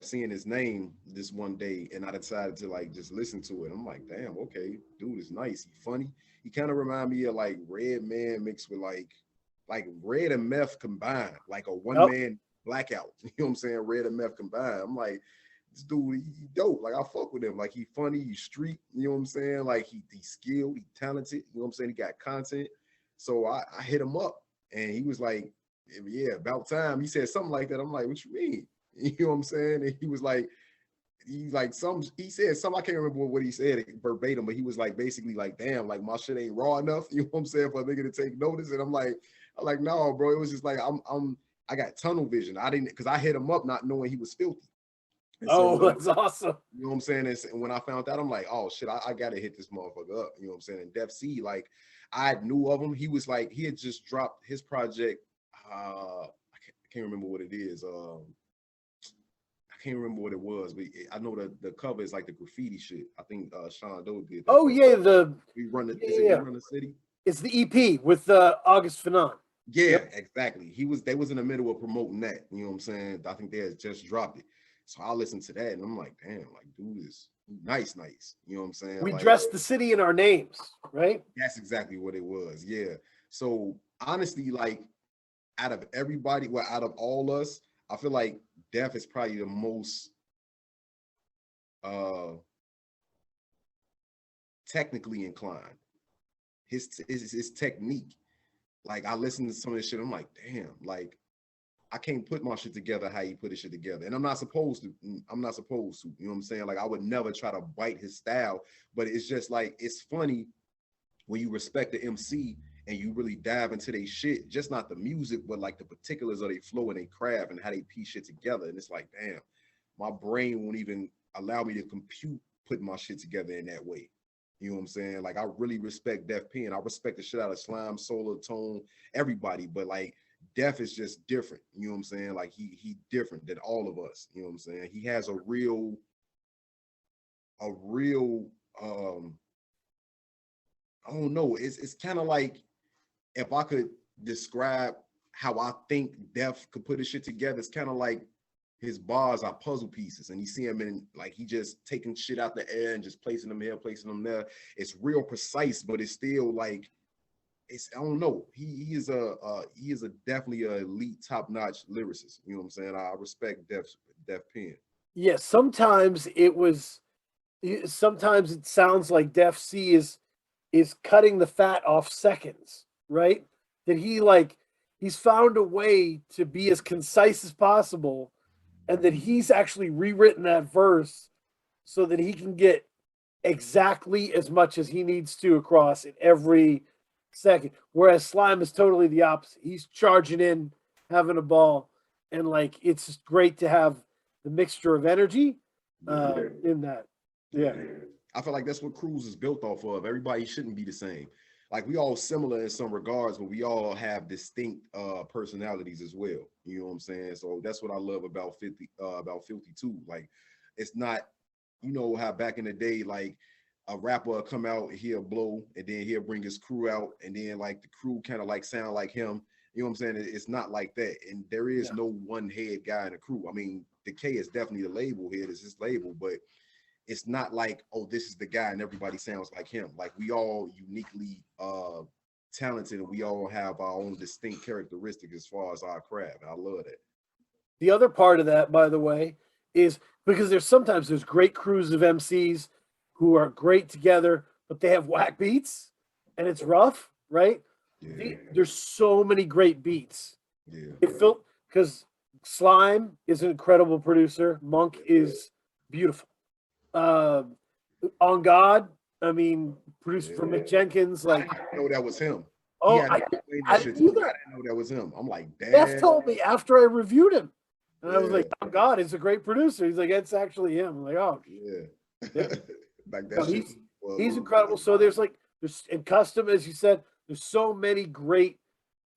seeing his name this one day, and I decided to, like, just listen to it. I'm like, damn, okay, dude is nice. He funny. He kind of remind me of like Red Man mixed with like Red and Meth combined, like a one-man blackout. You know what I'm saying? Red and Meth combined. I'm like, this dude, he dope. Like, I fuck with him. Like, he funny, he street, you know what I'm saying? Like, he skilled, he talented, you know what I'm saying? He got content. So I hit him up, and he was like, yeah, about time. He said something like that. I'm like, what you mean? You know what I'm saying? And he was like, he said something, I can't remember what he said verbatim, but he was like, basically like, damn, like my shit ain't raw enough. You know what I'm saying? For a nigga to take notice. And I'm like, no, bro. It was just like, I got tunnel vision. I didn't, cause I hit him up not knowing he was filthy. And Oh, so, that's awesome. you know what I'm saying? And when I found out, I'm like, oh shit, I gotta hit this motherfucker up. You know what I'm saying? And Def C, like, I knew of him. He was like, he had just dropped his project. I can't remember what it is. I can't remember what it was, but I know the cover is like the graffiti shit. I think Sean Doe did that. Oh cover. yeah, We Run the We Run the City? It's the EP with August Fanon. Yeah, Yep. exactly. They was in the middle of promoting that. You know what I'm saying? I think they had just dropped it. So I listened to that and I'm like, damn, like dude is nice. You know what I'm saying? We like, dressed the city in our names, right? That's exactly what it was. Yeah. So honestly, like out of everybody, well, out of all us, I feel like Def is probably the most technically inclined. His technique. Like I listen to some of this shit, I'm like, damn, like I can't put my shit together how he put his shit together. And I'm not supposed to. You know what I'm saying? Like I would never try to bite his style, but it's just like it's funny when you respect the MC and you really dive into their shit, just not the music, but like the particulars of their flow and their craft and how they piece shit together. And it's like, damn, my brain won't even allow me to compute putting my shit together in that way. You know what I'm saying? Like I really respect Def P and I respect the shit out of Slime, Solar, Tone, everybody, but like Def is just different. You know what I'm saying? Like he different than all of us. You know what I'm saying? He has a real I don't know. It's kind of like if I could describe how I think Def could put his shit together, it's kind of like his bars are puzzle pieces, and you see him in like he just taking shit out the air and just placing them here, placing them there. It's real precise, but it's still like I don't know. He is a definitely a elite top notch lyricist. You know what I'm saying? I respect Def Pen. Yeah, sometimes it sounds like Def C is cutting the fat off seconds, right? That he's found a way to be as concise as possible, and that he's actually rewritten that verse so that he can get exactly as much as he needs to across in every second. Whereas Slime is totally the opposite. He's charging in, having a ball, and like it's just great to have the mixture of energy in that. Yeah. I feel like that's what Cruz is built off of. Everybody shouldn't be the same. Like we all similar in some regards, but we all have distinct personalities as well. You know what I'm saying? So that's what I love about Filthē too. Like it's not, you know how back in the day, like a rapper will come out, he'll blow, and then he'll bring his crew out, and then like the crew kind of like sound like him. You know what I'm saying? It's not like that. And there is no one head guy in the crew. I mean, the K is definitely the label head, it's his label, but it's not like, oh, this is the guy and everybody sounds like him. Like we all uniquely talented and we all have our own distinct characteristics as far as our craft. And I love that. The other part of that, by the way, is because there's great crews of MCs who are great together, but they have whack beats and it's rough, right? Yeah. There's so many great beats. Yeah. Because Slime is an incredible producer. Monk is beautiful. On God, I mean, produced for Mick Jenkins. Like, I didn't know that was him. oh, I didn't know that was him. I'm like, damn. Jeff told me after I reviewed him, and I was like, "On God, he's a great producer." He's like, "It's actually him." I'm like, "Oh, yeah." Like that. No, he's incredible. So there's in custom, as you said, there's so many great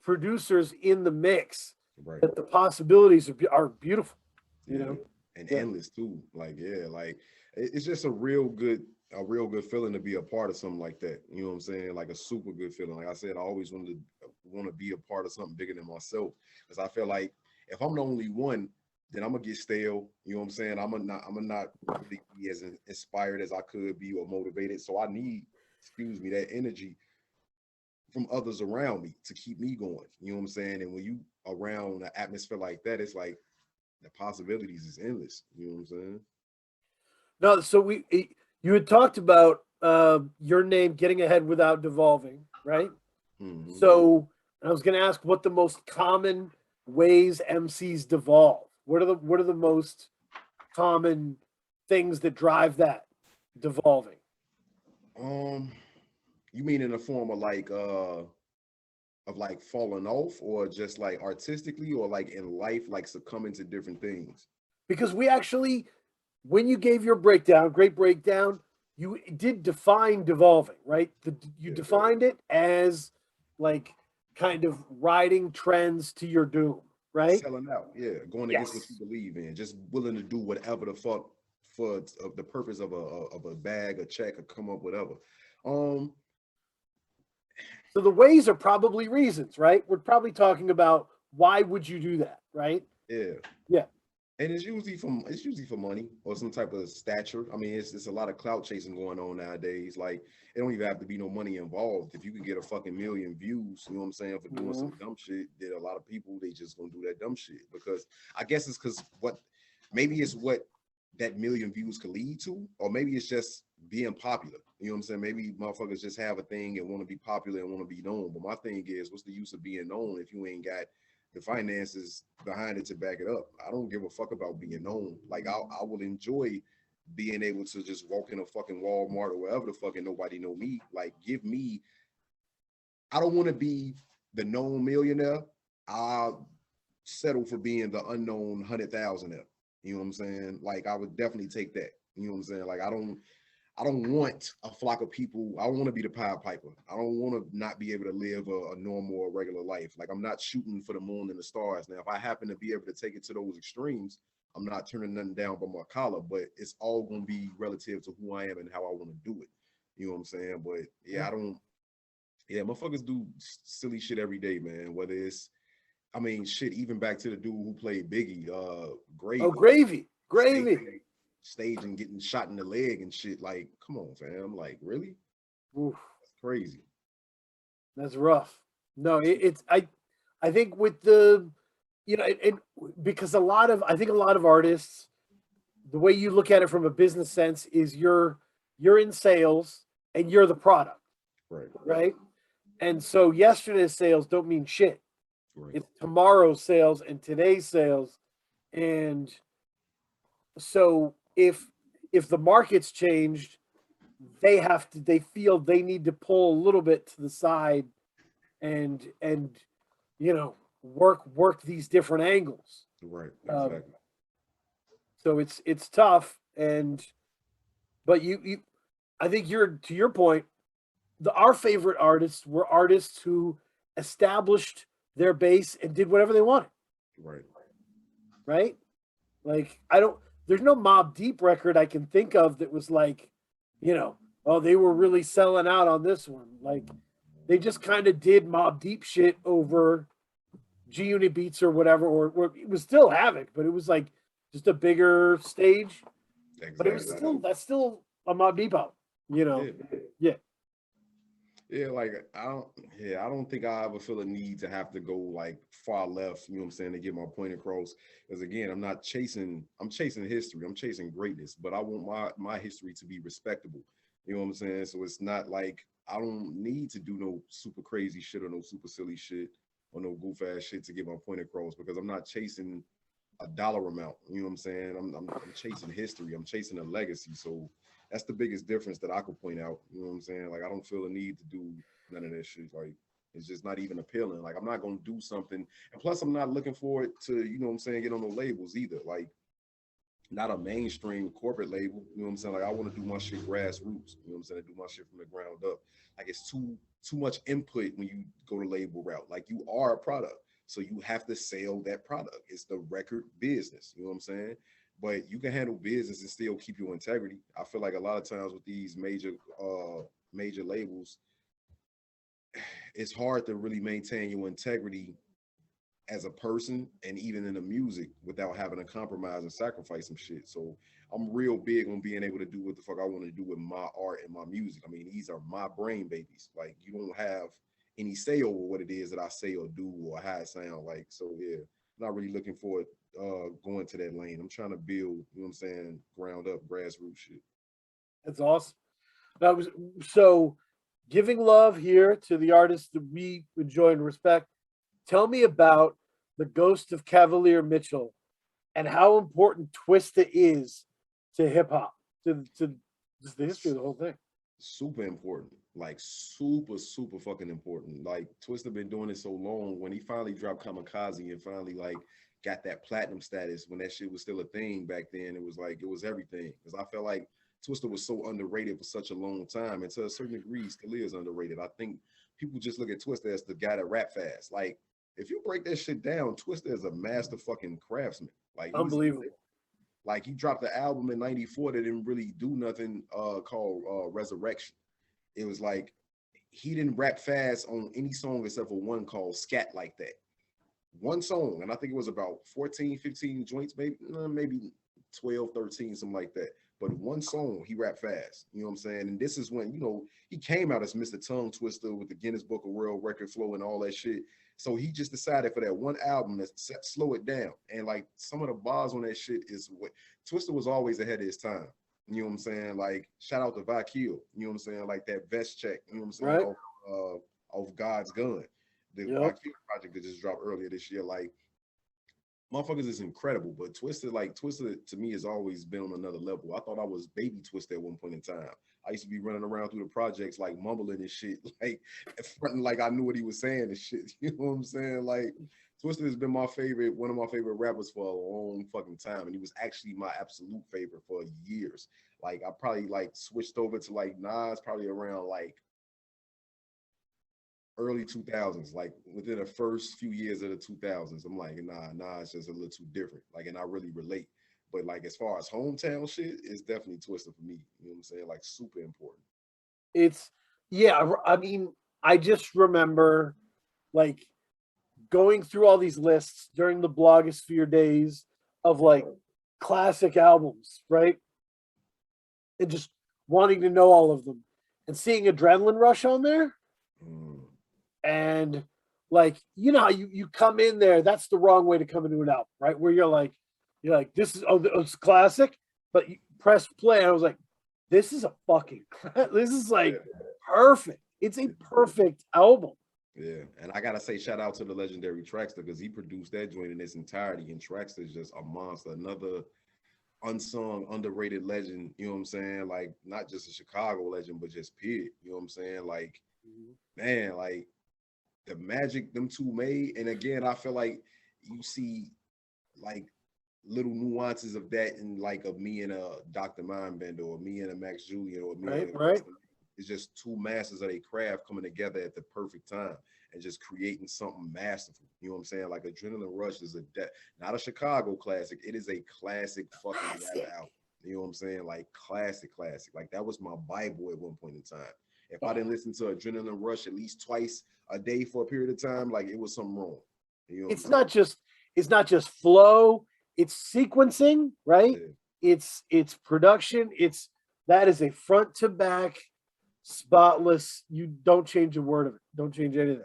producers in the mix that the possibilities are beautiful. You know, and endless too. Like like it's just a real good feeling to be a part of something like that. You know what I'm saying? Like a super good feeling. Like I said, I always want to be a part of something bigger than myself, because I feel like if I'm the only one, then I'm gonna get stale. You know what I'm saying? I'm gonna not really be as inspired as I could be or motivated. So I need, that energy from others around me to keep me going. You know what I'm saying? And when you around an atmosphere like that, it's like the possibilities is endless. You know what I'm saying? No, so you had talked about your name getting ahead without devolving, right? Mm-hmm. So And I was going to ask what the most common ways MCs devolve. What are the most common things that drive that devolving? You mean in the form of like falling off, or just like artistically, or like in life, like succumbing to different things? Because we actually, when you gave your breakdown, great breakdown, you did define devolving, right? You Yeah. defined it as like kind of riding trends to your doom, right? Selling out, yeah, going against what you Yes. believe in, just willing to do whatever the fuck for the purpose of a bag, a check, or come up whatever. Um, So the ways are probably reasons, right? We're probably talking about why would you do that, right? yeah. Yeah. And it's usually for money or some type of stature. I mean, it's a lot of clout chasing going on nowadays. Like, it don't even have to be no money involved. If you could get a fucking million views, you know what I'm saying, for doing some dumb shit, that a lot of people, they just gonna do that dumb shit. Because I guess it's because maybe it's what that million views could lead to, or maybe it's just being popular. You know what I'm saying? Maybe motherfuckers just have a thing and want to be popular and want to be known. But my thing is, what's the use of being known if you ain't got the finances behind it to back it up? I don't give a fuck about being known. Like, I will enjoy being able to just walk in a fucking Walmart or wherever the fuck and nobody know me. Like, give me, I don't want to be the known millionaire. I'll settle for being the unknown 100,000. You know what I'm saying? Like, I would definitely take that. You know what I'm saying? Like, I don't want a flock of people. I want to be the Pied Piper. I don't want to not be able to live a normal or regular life. Like, I'm not shooting for the moon and the stars. Now, if I happen to be able to take it to those extremes, I'm not turning nothing down by my collar, but it's all going to be relative to who I am and how I want to do it. You know what I'm saying? But yeah, motherfuckers do silly shit every day, man. Whether it's, I mean, shit, even back to the dude who played Biggie, Oh, Gravy, gravy, stage, gravy. stage and getting shot in the leg and shit. Like, come on, fam. Like, really? Oof, That's crazy. that's rough. No, it's I think with the because I think a lot of artists, the way you look at it from a business sense is you're in sales and you're the product, Right, right? And so yesterday's sales don't mean shit. right, It's tomorrow's sales and today's sales. And so if the market's changed, they feel they need to pull a little bit to the side and work these different angles. right, Um, exactly. so it's tough, but you I think you're to your point. Our favorite artists were artists who established their base and did whatever they wanted, Right. right? Like I don't. There's no Mob Deep record I can think of that was like, oh, they were really selling out on this one. Like they just kind of did Mob Deep shit over G Unit beats or whatever, or it was still Havoc, but it was like just a bigger stage. But it was Exactly. still that's still a Mob Deep album, you know. Yeah. Yeah, Yeah, like I don't think I ever feel a need to have to go like far left, you know what I'm saying, to get my point across. Because again, I'm chasing history, I'm chasing greatness, but I want my history to be respectable. You know what I'm saying? So it's not like I don't need to do no super crazy shit or no super silly shit or no goof ass shit to get my point across, because I'm not chasing a dollar amount. You know what I'm saying? I'm chasing history. I'm chasing a legacy. So that's the biggest difference that I could point out. You know what I'm saying? Like, I don't feel the need to do none of this shit. Like, it's just not even appealing. Like, I'm not gonna do something, and plus I'm not looking for it to, you know what I'm saying, get on no labels either. Like, not a mainstream corporate label. You know what I'm saying? Like, I want to do my shit grassroots. You know what I'm saying? Do my shit from the ground up. Like, it's too much input when you go to label route. Like, you are a product, so you have to sell that product. It's the record business. You know what I'm saying? But you can handle business and still keep your integrity. I feel like a lot of times with these major labels, it's hard to really maintain your integrity as a person and even in the music without having to compromise and sacrifice some shit. So I'm real big on being able to do what the fuck I want to do with my art and my music. I mean, these are my brain babies. Like, you don't have any say over what it is that I say or do or how it sound like. So yeah, not really looking forward going to that lane. I'm trying to build, you know what I'm saying, ground up grassroots shit. that's awesome. That was so. giving love here to the artists that we enjoy and respect. Tell me about the Ghost of Cavalier Mitchell and how important Twista is to hip hop, to just the history of the whole thing. Super important, like super fucking important. Like Twista been doing it so long. When he finally dropped Kamikaze and finally like got that platinum status, when that shit was still a thing back then, it was like it was everything. Because I felt like Twista was so underrated for such a long time, and to a certain degree, still is underrated. I think people just look at Twista as the guy that rap fast. Like if you break that shit down, Twista is a master fucking craftsman. Like Unbelievable. like he dropped the album in '94 that didn't really do nothing called Resurrection. It was like he didn't rap fast on any song except for one called Scat Like That. One song, and I think it was about 14, 15 joints, maybe 12, 13, something like that. But one song, he rapped fast. You know what I'm saying? And this is when, you know, he came out as Mr. Tongue Twister with the Guinness Book of World Record flow and all that shit. So he just decided for that one album to slow it down. And like some of the bars on that shit is what Twister was always ahead of his time. You know what I'm saying? Like shout out to Vakil. You know what I'm saying? Like that vest check. You know what I'm saying? Right. Of God's gun. The Yep. Vakil project that just dropped earlier this year. Like motherfuckers is incredible, but Twisted to me has always been on another level. I thought I was baby Twisted at one point in time. I used to be running around through the projects like mumbling and shit, like fronting like I knew what he was saying and shit. You know what I'm saying? Like Twisted has been my favorite, one of my favorite rappers for a long fucking time, and he was actually my absolute favorite for years. Like I probably like switched over to like Nas probably around like early 2000s, like within the first few years of the 2000s. I'm like, nah, it's just a little too different. Like, and I really relate. But like, as far as hometown shit, it's definitely Twisted for me. You know what I'm saying? Like, super important. It's yeah. I mean, I just remember like going through all these lists during the blogosphere days of like classic albums, right? And just wanting to know all of them and seeing Adrenaline Rush on there. Mm, And like, you know how you come in there, that's the wrong way to come into an album, right? Where you're like, this is it's classic, but you press play. And I was like, this is a fucking this is like perfect. It's a perfect album. yeah, and I gotta say, shout out to the legendary Traxter because he produced that joint in its entirety. And Traxter is just a monster, another unsung, underrated legend. You know what I'm saying? Like, not just a Chicago legend, but just period. You know what I'm saying? Like, man, like the magic them two made. And again, I feel like you see like little nuances of that in like of me and a Dr. Mindbender or me and a Max Julian or me Right, and a right. it's just two masters of their craft coming together at the perfect time and just creating something masterful. You know what I'm saying? Like Adrenaline Rush is not a Chicago classic. It is a classic fucking rap album. You know what I'm saying? Like classic. Like that was my Bible at one point in time. If I didn't listen to Adrenaline Rush at least twice a day for a period of time, like it was something wrong. You know what I'm It's saying? not just flow, it's sequencing, right? Yeah. It's production. It's that is a front to back spotless. You don't change a word of it. Don't change anything.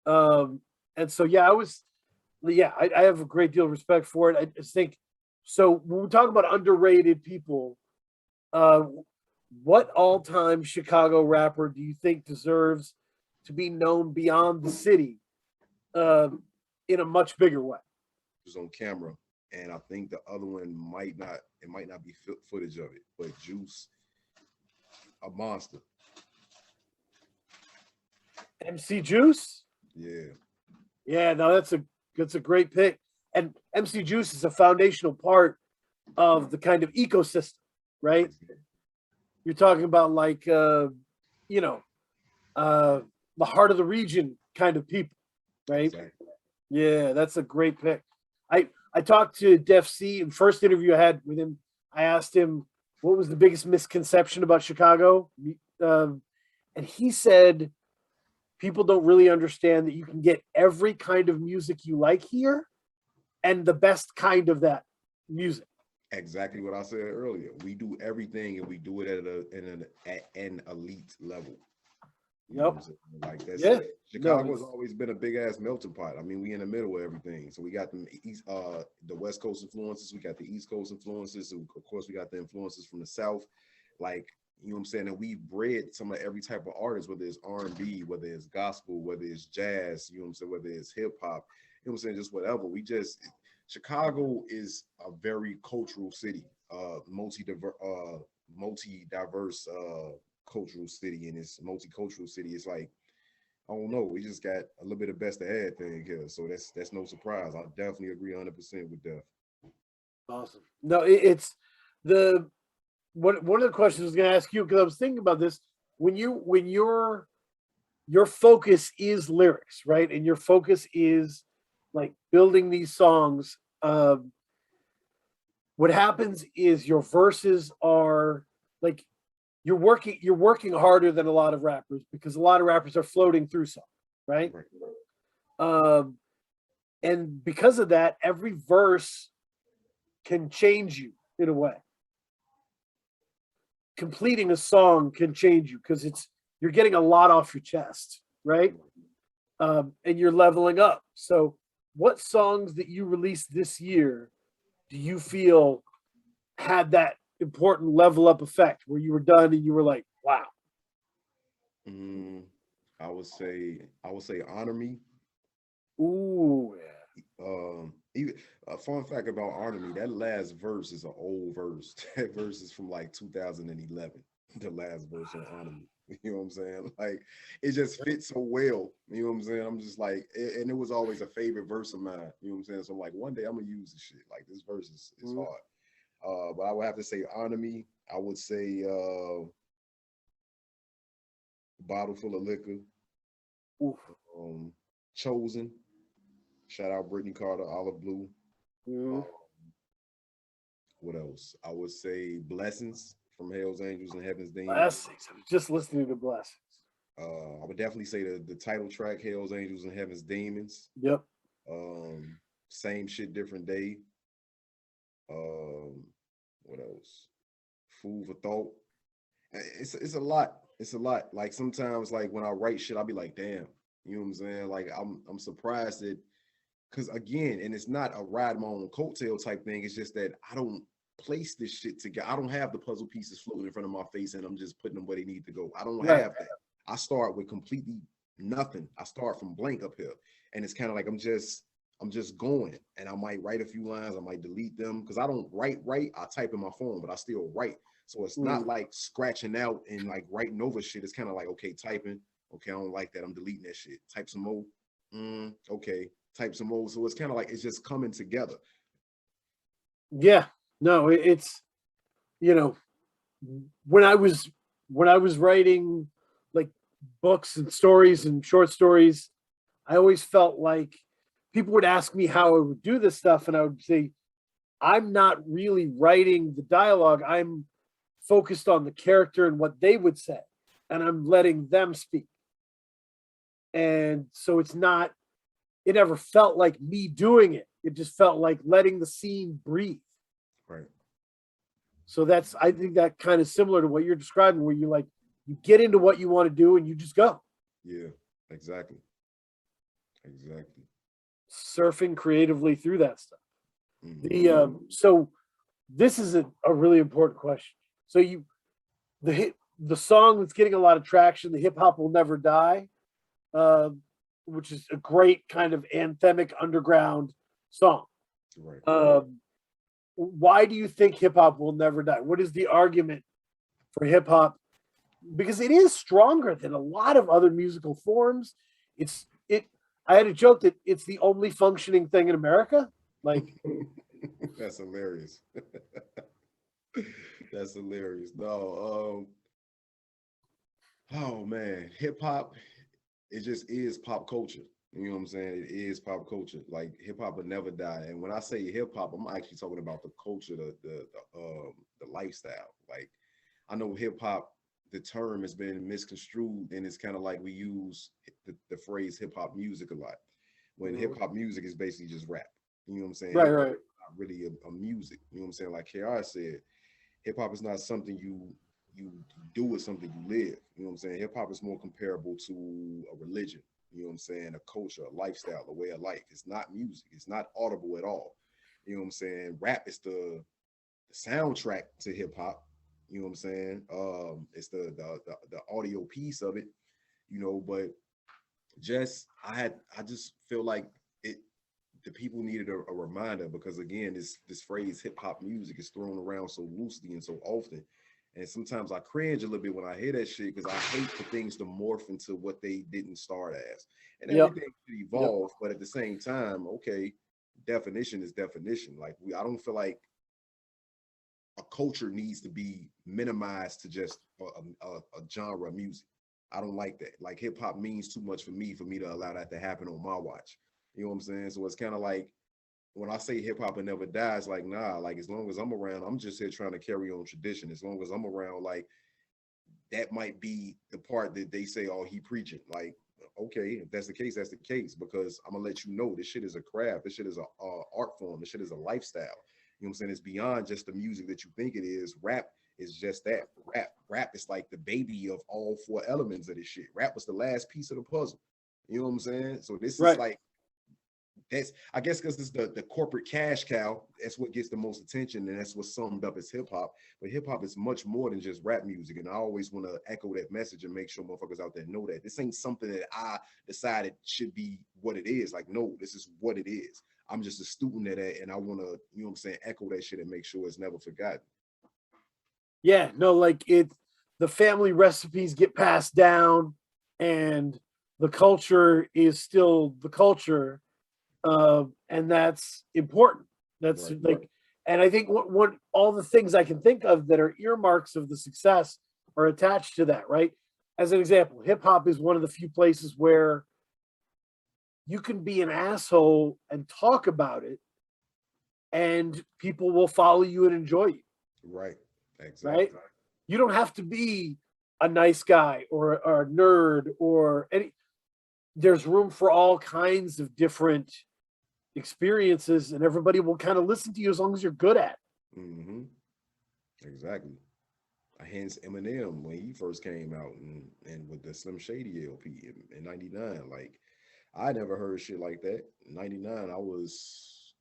And so I have a great deal of respect for it. I just think so. When we talk about underrated people, uh, what all-time Chicago rapper do you think deserves to be known beyond the city in a much bigger way? Was on camera, and I think the other one might not be footage of it, but Juice, a monster. MC Juice? Yeah, Yeah, no, that's a great pick. And MC Juice is a foundational part of the kind of ecosystem, right? You're talking about like you know, uh the heart of the region kind of people, right? exactly. Yeah, that's a great pick. I talked to Def C in first interview I had with him. I asked him what was the biggest misconception about Chicago, and he said people don't really understand that you can get every kind of music you like here, and the best kind of that music. Exactly what I said earlier. We do everything, and we do it at an elite level. You know what Yep. I'm saying? Like that's Yeah. No, Chicago's always been a big ass melting pot. I mean, we in the middle of everything. So we got the West Coast influences, we got the East Coast influences, and of course we got the influences from the South. Like, you know what I'm saying? And we bred some of every type of artist, whether it's R&B, whether it's gospel, whether it's jazz, you know what I'm saying, whether it's hip hop, you know what I'm saying, just whatever. Chicago is a very cultural city, multi-diverse cultural city, and it's multicultural city. It's like, I don't know, we just got a little bit of best of everything here. So that's no surprise. I definitely agree 100% with that. Awesome. No, it's the one of the questions I was going to ask you, because I was thinking about this when your focus is lyrics, right, and your focus is like building these songs. What happens is your verses are like you're working harder than a lot of rappers, because a lot of rappers are floating through songs, right? And because of that, every verse can change you in a way. Completing a song can change you because you're getting a lot off your chest, right? And you're leveling up. So what songs that you released this year do you feel had that important level up effect where you were done and you were like, wow? I would say Honor Me. Ooh, yeah. Even a fun fact about Honor Me, that last verse is an old verse. That verse is from like 2011. The last verse on Honor Me. You know what I'm saying? Like, it just fits so well. You know what I'm saying? I'm just like, and it was always a favorite verse of mine. You know what I'm saying? So I'm like, one day I'm gonna use this shit. Like, this verse is hard. But I would have to say Honor Me. I would say Bottle Full of Liquor. Oof. Chosen. Shout out Brittany Carter, Olive Blue. What else? I would say Blessings from Hell's Angels and Heaven's Demons. Blessings. I'm just listening to Blessings. I would definitely say the title track, Hell's Angels and Heaven's Demons. Yep. Same Shit, Different Day. What else? Food for Thought. It's a lot. It's a lot. Like, sometimes, like, when I write shit, I'll be like, damn. You know what I'm saying? Like, I'm surprised that, because again, and it's not a ride my own coattail type thing. It's just that I don't place this shit together. I don't have the puzzle pieces floating in front of my face and I'm just putting them where they need to go. I don't have that. I start with completely nothing. I start from blank up here. And it's kind of like I'm just going, and I might write a few lines, I might delete them, because I don't write, I type in my phone, but I still write. So it's not like scratching out and like writing over shit. It's kind of like, okay, typing. Okay, I don't like that. I'm deleting that shit. Type some more. Okay, type some more. So it's kind of like it's just coming together. Yeah. No, it's, you know, when I was writing like books and stories and short stories, I always felt like people would ask me how I would do this stuff, and I would say, I'm not really writing the dialogue. I'm focused on the character and what they would say, and I'm letting them speak. And so it never felt like me doing it. It just felt like letting the scene breathe. Right. So I think that kind of similar to what you're describing, where you get into what you want to do and you just go. Yeah, exactly. Surfing creatively through that stuff. So this is a really important question. So the song that's getting a lot of traction, the Hip Hop Will Never Die, which is a great kind of anthemic underground song. Right. Why do you think hip hop will never die? What is the argument for hip hop? Because it is stronger than a lot of other musical forms. I had a joke that it's the only functioning thing in America. Like, that's hilarious. That's hilarious. No, oh man, hip hop, it just is pop culture. You know what I'm saying? It is pop culture. Like, hip hop will never die. And when I say hip hop, I'm actually talking about the culture, the lifestyle. Like, I know hip hop, the term has been misconstrued, and it's kind of like we use the phrase hip hop music a lot, when hip hop music is basically just rap. You know what I'm saying? Right. Not really a music. You know what I'm saying? Like KR said, hip hop is not something you do, it's something you live. You know what I'm saying? Hip hop is more comparable to a religion. You know what I'm saying? A culture, a lifestyle, a way of life. It's not music. It's not audible at all. You know what I'm saying? Rap is the soundtrack to hip hop. You know what I'm saying? It's the audio piece of it, you know, but I just feel like the people needed a reminder, because again, this phrase hip hop music is thrown around so loosely and so often. And sometimes I cringe a little bit when I hear that shit, because I hate for things to morph into what they didn't start as. And Yep. everything should Yep. evolve, but at the same time, okay, definition is definition. Like I don't feel like a culture needs to be minimized to just a genre of music. I don't like that. Like hip hop means too much for me to allow that to happen on my watch. You know what I'm saying? So it's kind of like when I say hip hop and never dies, like nah, like as long as I'm around, I'm just here trying to carry on tradition. As long as I'm around, like that might be the part that they say, oh, he preaching. Like, okay, if that's the case, that's the case. Because I'm gonna let you know this shit is a craft, this shit is a art form, this shit is a lifestyle. You know what I'm saying? It's beyond just the music that you think it is. Rap is just that. Rap is like the baby of all four elements of this shit. Rap was the last piece of the puzzle. You know what I'm saying? So this is Right. like that's, I guess, because it's the corporate cash cow. That's what gets the most attention, and that's what's summed up as hip hop. But hip hop is much more than just rap music, and I always want to echo that message and make sure motherfuckers out there know that this ain't something that I decided should be what it is. Like, no, this is what it is. I'm just a student of that, and I want to, you know what I'm saying, echo that shit and make sure it's never forgotten. Yeah, no, like the family recipes get passed down, and the culture is still the culture, and that's important. That's Right. like, and I think what all the things I can think of that are earmarks of the success are attached to that, right? As an example, hip hop is one of the few places where you can be an asshole and talk about it, and people will follow you and enjoy you, Right. Exactly. right? You don't have to be a nice guy or a nerd or any. There's room for all kinds of different experiences, and everybody will kind of listen to you as long as you're good at it. Mm-hmm. Exactly. Hence Eminem when he first came out, and with the Slim Shady LP in '99. Like I never heard shit like that. In '99, I was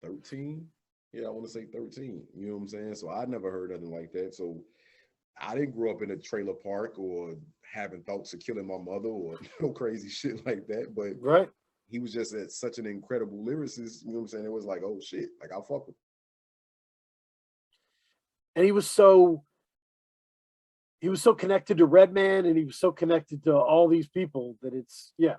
13. Yeah, I want to say 13. You know what I'm saying? So I never heard nothing like that. So I didn't grow up in a trailer park or having thoughts of killing my mother or no crazy shit like that. But Right. he was just such an incredible lyricist. You know what I'm saying? It was like, oh shit, like I fuck with. And he was so connected to Redman, and he was so connected to all these people that it's yeah,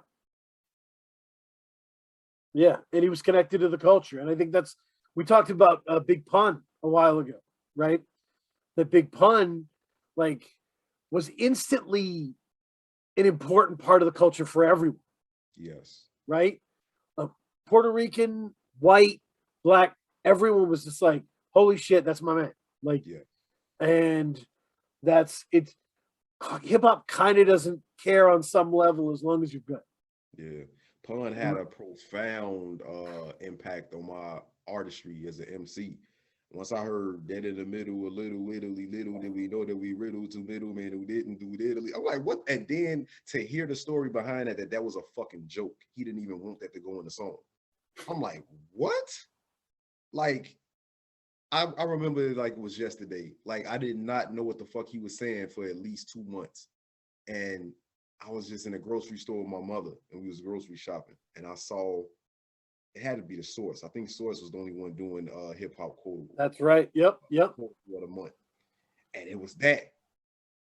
and he was connected to the culture. And I think that's, we talked about Big Pun a while ago, right? That Big Pun, like, was instantly an important part of the culture for everyone, Yes. right? Puerto Rican, white, black, everyone was just like, holy shit, that's my man. Like, Yeah. and that's it. Hip hop kind of doesn't care on some level as long as you're good. Yeah. Pun had a profound impact on my artistry as an MC. Once I heard that in the middle, a little Italy, little did we know that we riddled to middlemen who didn't do Italy. I'm like, what? And then to hear the story behind that that was a fucking joke. He didn't even want that to go in the song. I'm like, what? Like, I remember it like it was yesterday. Like, I did not know what the fuck he was saying for at least 2 months. And I was just in a grocery store with my mother, and we was grocery shopping, and I saw it had to be the Source. I think Source was the only one doing hip hop quotable. That's right. Yep. What a month, and it was that,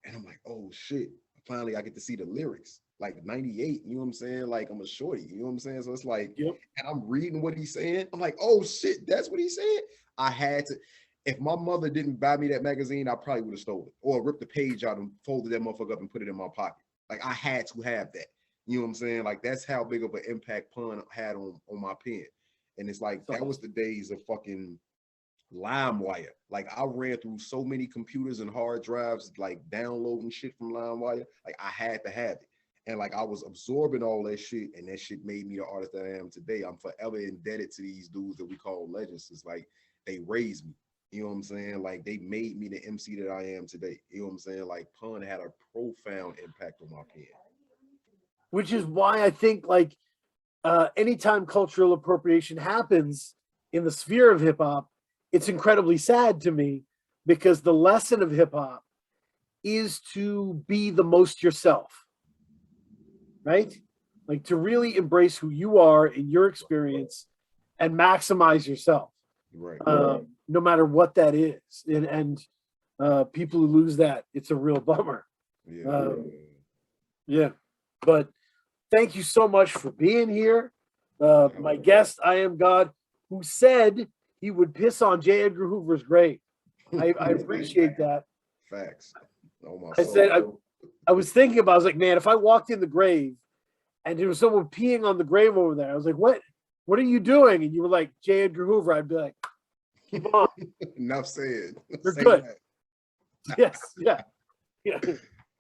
and I'm like, oh shit! Finally, I get to see the lyrics. Like '98, you know what I'm saying? Like I'm a shorty, you know what I'm saying? So it's like, Yep. and I'm reading what he's saying. I'm like, oh shit, that's what he said. I had to. If my mother didn't buy me that magazine, I probably would have stolen it or ripped the page out and folded that motherfucker up and put it in my pocket. Like I had to have that. You know what I'm saying? Like that's how big of an impact Pun had on my pen. And it's like that was the days of fucking LimeWire. Like I ran through so many computers and hard drives, like downloading shit from LimeWire. Like I had to have it. And like I was absorbing all that shit, and that shit made me the artist that I am today. I'm forever indebted to these dudes that we call legends. It's like they raised me. You know what I'm saying? Like they made me the MC that I am today. You know what I'm saying? Like Pun had a profound impact on my pen. Which is why I think like anytime cultural appropriation happens in the sphere of hip hop, it's incredibly sad to me because the lesson of hip hop is to be the most yourself, right? Like to really embrace who you are in your experience and maximize yourself, Right. no matter what that is. And people who lose that, it's a real bummer. Yeah. Yeah, but thank you so much for being here. My guest, I Am God, who said he would piss on J. Edgar Hoover's grave. I appreciate that. Facts. Oh my I soul. said, I was thinking about, I was like, man, if I walked in the grave and there was someone peeing on the grave over there, I was like, what are you doing? And you were like, J. Edgar Hoover. I'd be like, keep on. Enough said. You're Say good. that. Yes, yeah.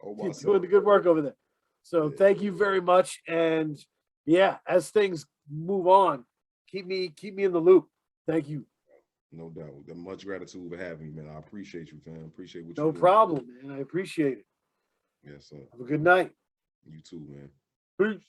Oh my You're soul. doing the good work over there. So thank you very much. And yeah, as things move on, keep me in the loop. Thank you. No doubt. Much gratitude for having me, man. I appreciate you, fam. Appreciate what you No do. problem, man. I appreciate it. Yes, sir. Have a good night. You too, man. Peace.